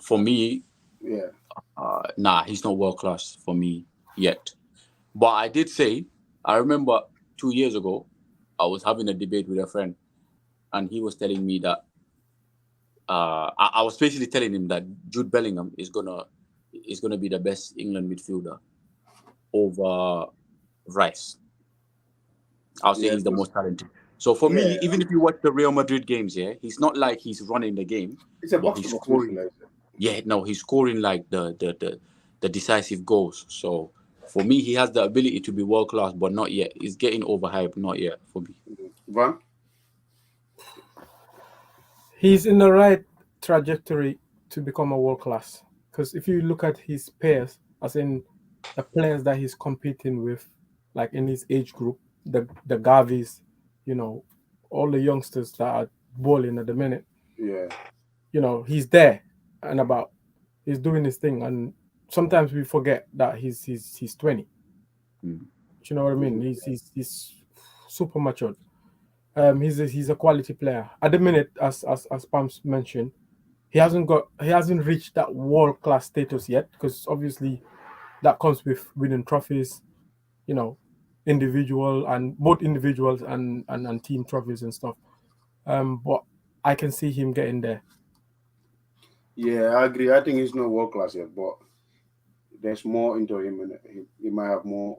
For me, Yeah. nah, he's not world class for me yet. But I did say, I remember 2 years ago, I was having a debate with a friend, and he was telling me that I was basically telling him that Jude Bellingham is gonna be the best England midfielder over Rice. I'll say Yeah. he's the most talented. So for me, Yeah. even if you watch the Real Madrid games, yeah, he's not like he's running the game, It's a but box he's to box scoring. midfielder. Yeah, no, he's scoring like the decisive goals. So for me, he has the ability to be world class, but not yet. He's getting overhyped, not yet for me. Van? He's in the right trajectory to become a world class. Because if you look at his peers, as in the players that he's competing with, like in his age group, the GHAZIs, all the youngsters that are balling at the minute, Yeah. He's there and about. He's doing his thing, and sometimes we forget that he's 20. Mm. Do you know what I mean? He's super matured. He's a quality player at the minute, as Pams mentioned. He hasn't reached that world class status yet, because obviously that comes with winning trophies, individual and both individuals and team trophies and stuff. But I can see him getting there. Yeah, I agree. I think he's not world class yet, but there's more into him, and he might have more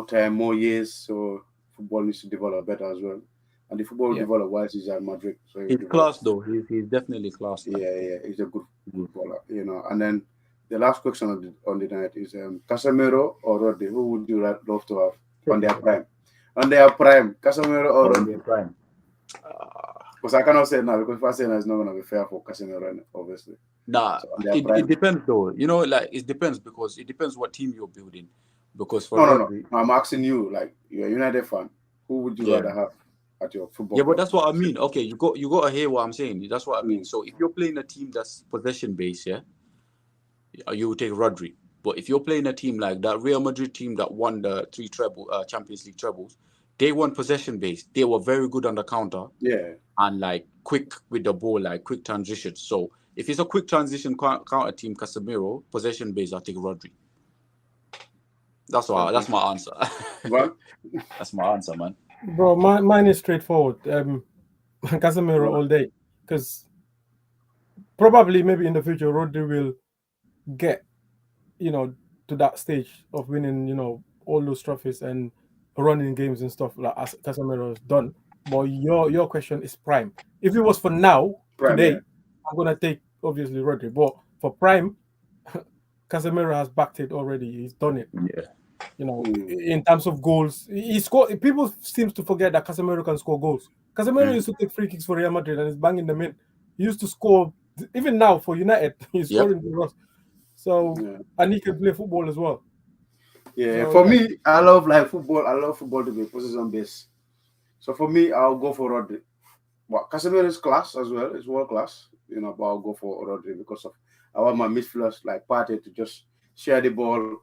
time, more years. So football needs to develop better as well, and the football will Yeah. develop whilst he's at Madrid. So he'll He's develop. class though. He's definitely class. Yeah, he's a good footballer, And then the last question on the night is Casemiro or Rodri. Who would you love to have on their prime? On their prime, Casemiro or On Rodri? their prime. Because I cannot say now, because if I say now, it's not going to be fair for Casemiro, obviously. Nah, So on their it prime. depends though. Like it depends, because it depends what team you're building. Because for No. Rodri, I'm asking you, like you're a United fan, who would you Yeah. rather have at your football yeah, but club? that's what I mean. Okay, you got to hear what I'm saying. That's what I mean. Mm. So if you're playing a team that's possession based, yeah, you will take Rodri. But if you're playing a team like that Real Madrid team that won the 3 Champions League trebles, they won possession based. They were very good on the counter. Yeah. And like quick with the ball, like quick transition. So if it's a quick transition counter team, Casemiro, possession based, I'll take Rodri. That's my answer. Well, That's my answer, man. Bro, mine is straightforward. Casemiro all day, because probably maybe in the future Rodri will get to that stage of winning all those trophies and running games and stuff like as Casemiro has done. But your question is prime. If it was for now, prime, today, yeah. I'm gonna take obviously Rodri. But for prime, Casemiro has backed it already. He's done it. Yeah. In terms of goals, he scored. People seems to forget that Casemiro can score goals. Casemiro used to take free kicks for Real Madrid and he's banging them in. He used to score even now for United. He's scoring for us. So and he can play football as well. Yeah, so, for me, I love football. I love football to be possession based. So for me, I'll go for Rodri. But Casemiro is class as well. It's world class, but I'll go for Rodri because I want my midfielders like Partey to just share the ball,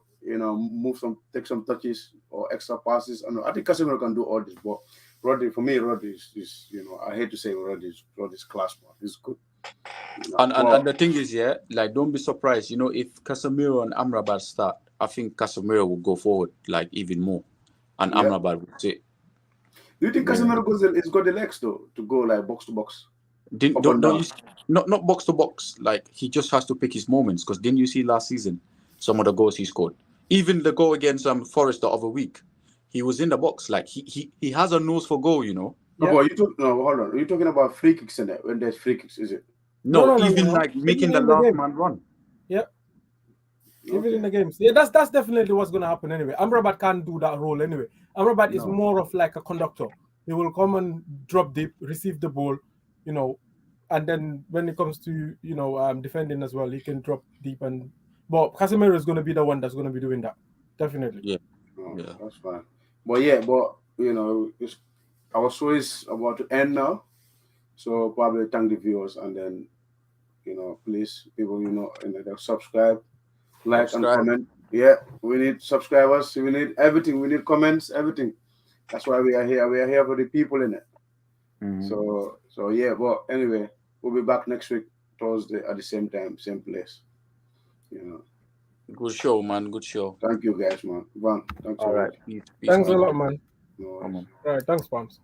take some touches or extra passes. I think Casemiro can do all this, but Rodri, for me, Rodri is I hate to say Rodri's class, man. He's good. And the thing is, don't be surprised. If Casemiro and Amrabat start, I think Casemiro will go forward even more, and Amrabat will sit. Do you think Casemiro has got the legs though to go box to box? Not box to box. He just has to pick his moments. Because didn't you see last season some of the goals he scored? Even the goal against Forest the other week, he was in the box. He has a nose for goal. No, but hold on. Are you talking about free kicks in it? When there's free kicks, is it? No, making the last man run. Yeah. Even in the games. Yeah, that's definitely what's going to happen anyway. Amrabat can't do that role anyway. Amrabat is more of like a conductor. He will come and drop deep, receive the ball, and then when it comes to, defending as well, he can drop deep. But Casemiro is going to be the one that's going to be doing that. Definitely. Yeah. That's fine. But our show is about to end now. So probably thank the viewers and then, please, people, subscribe, like, and comment. Yeah, we need subscribers. We need everything. We need comments, everything. That's why we are here. We are here for the people in it. Mm-hmm. So So yeah, but anyway, we'll be back next week Thursday at the same time, same place. You know. Good show, man. Good show. Thank you guys, man. Van, thanks All so right. much. Peace, Thanks a man. lot, man. No Come worries. on. Right, thanks, Pams.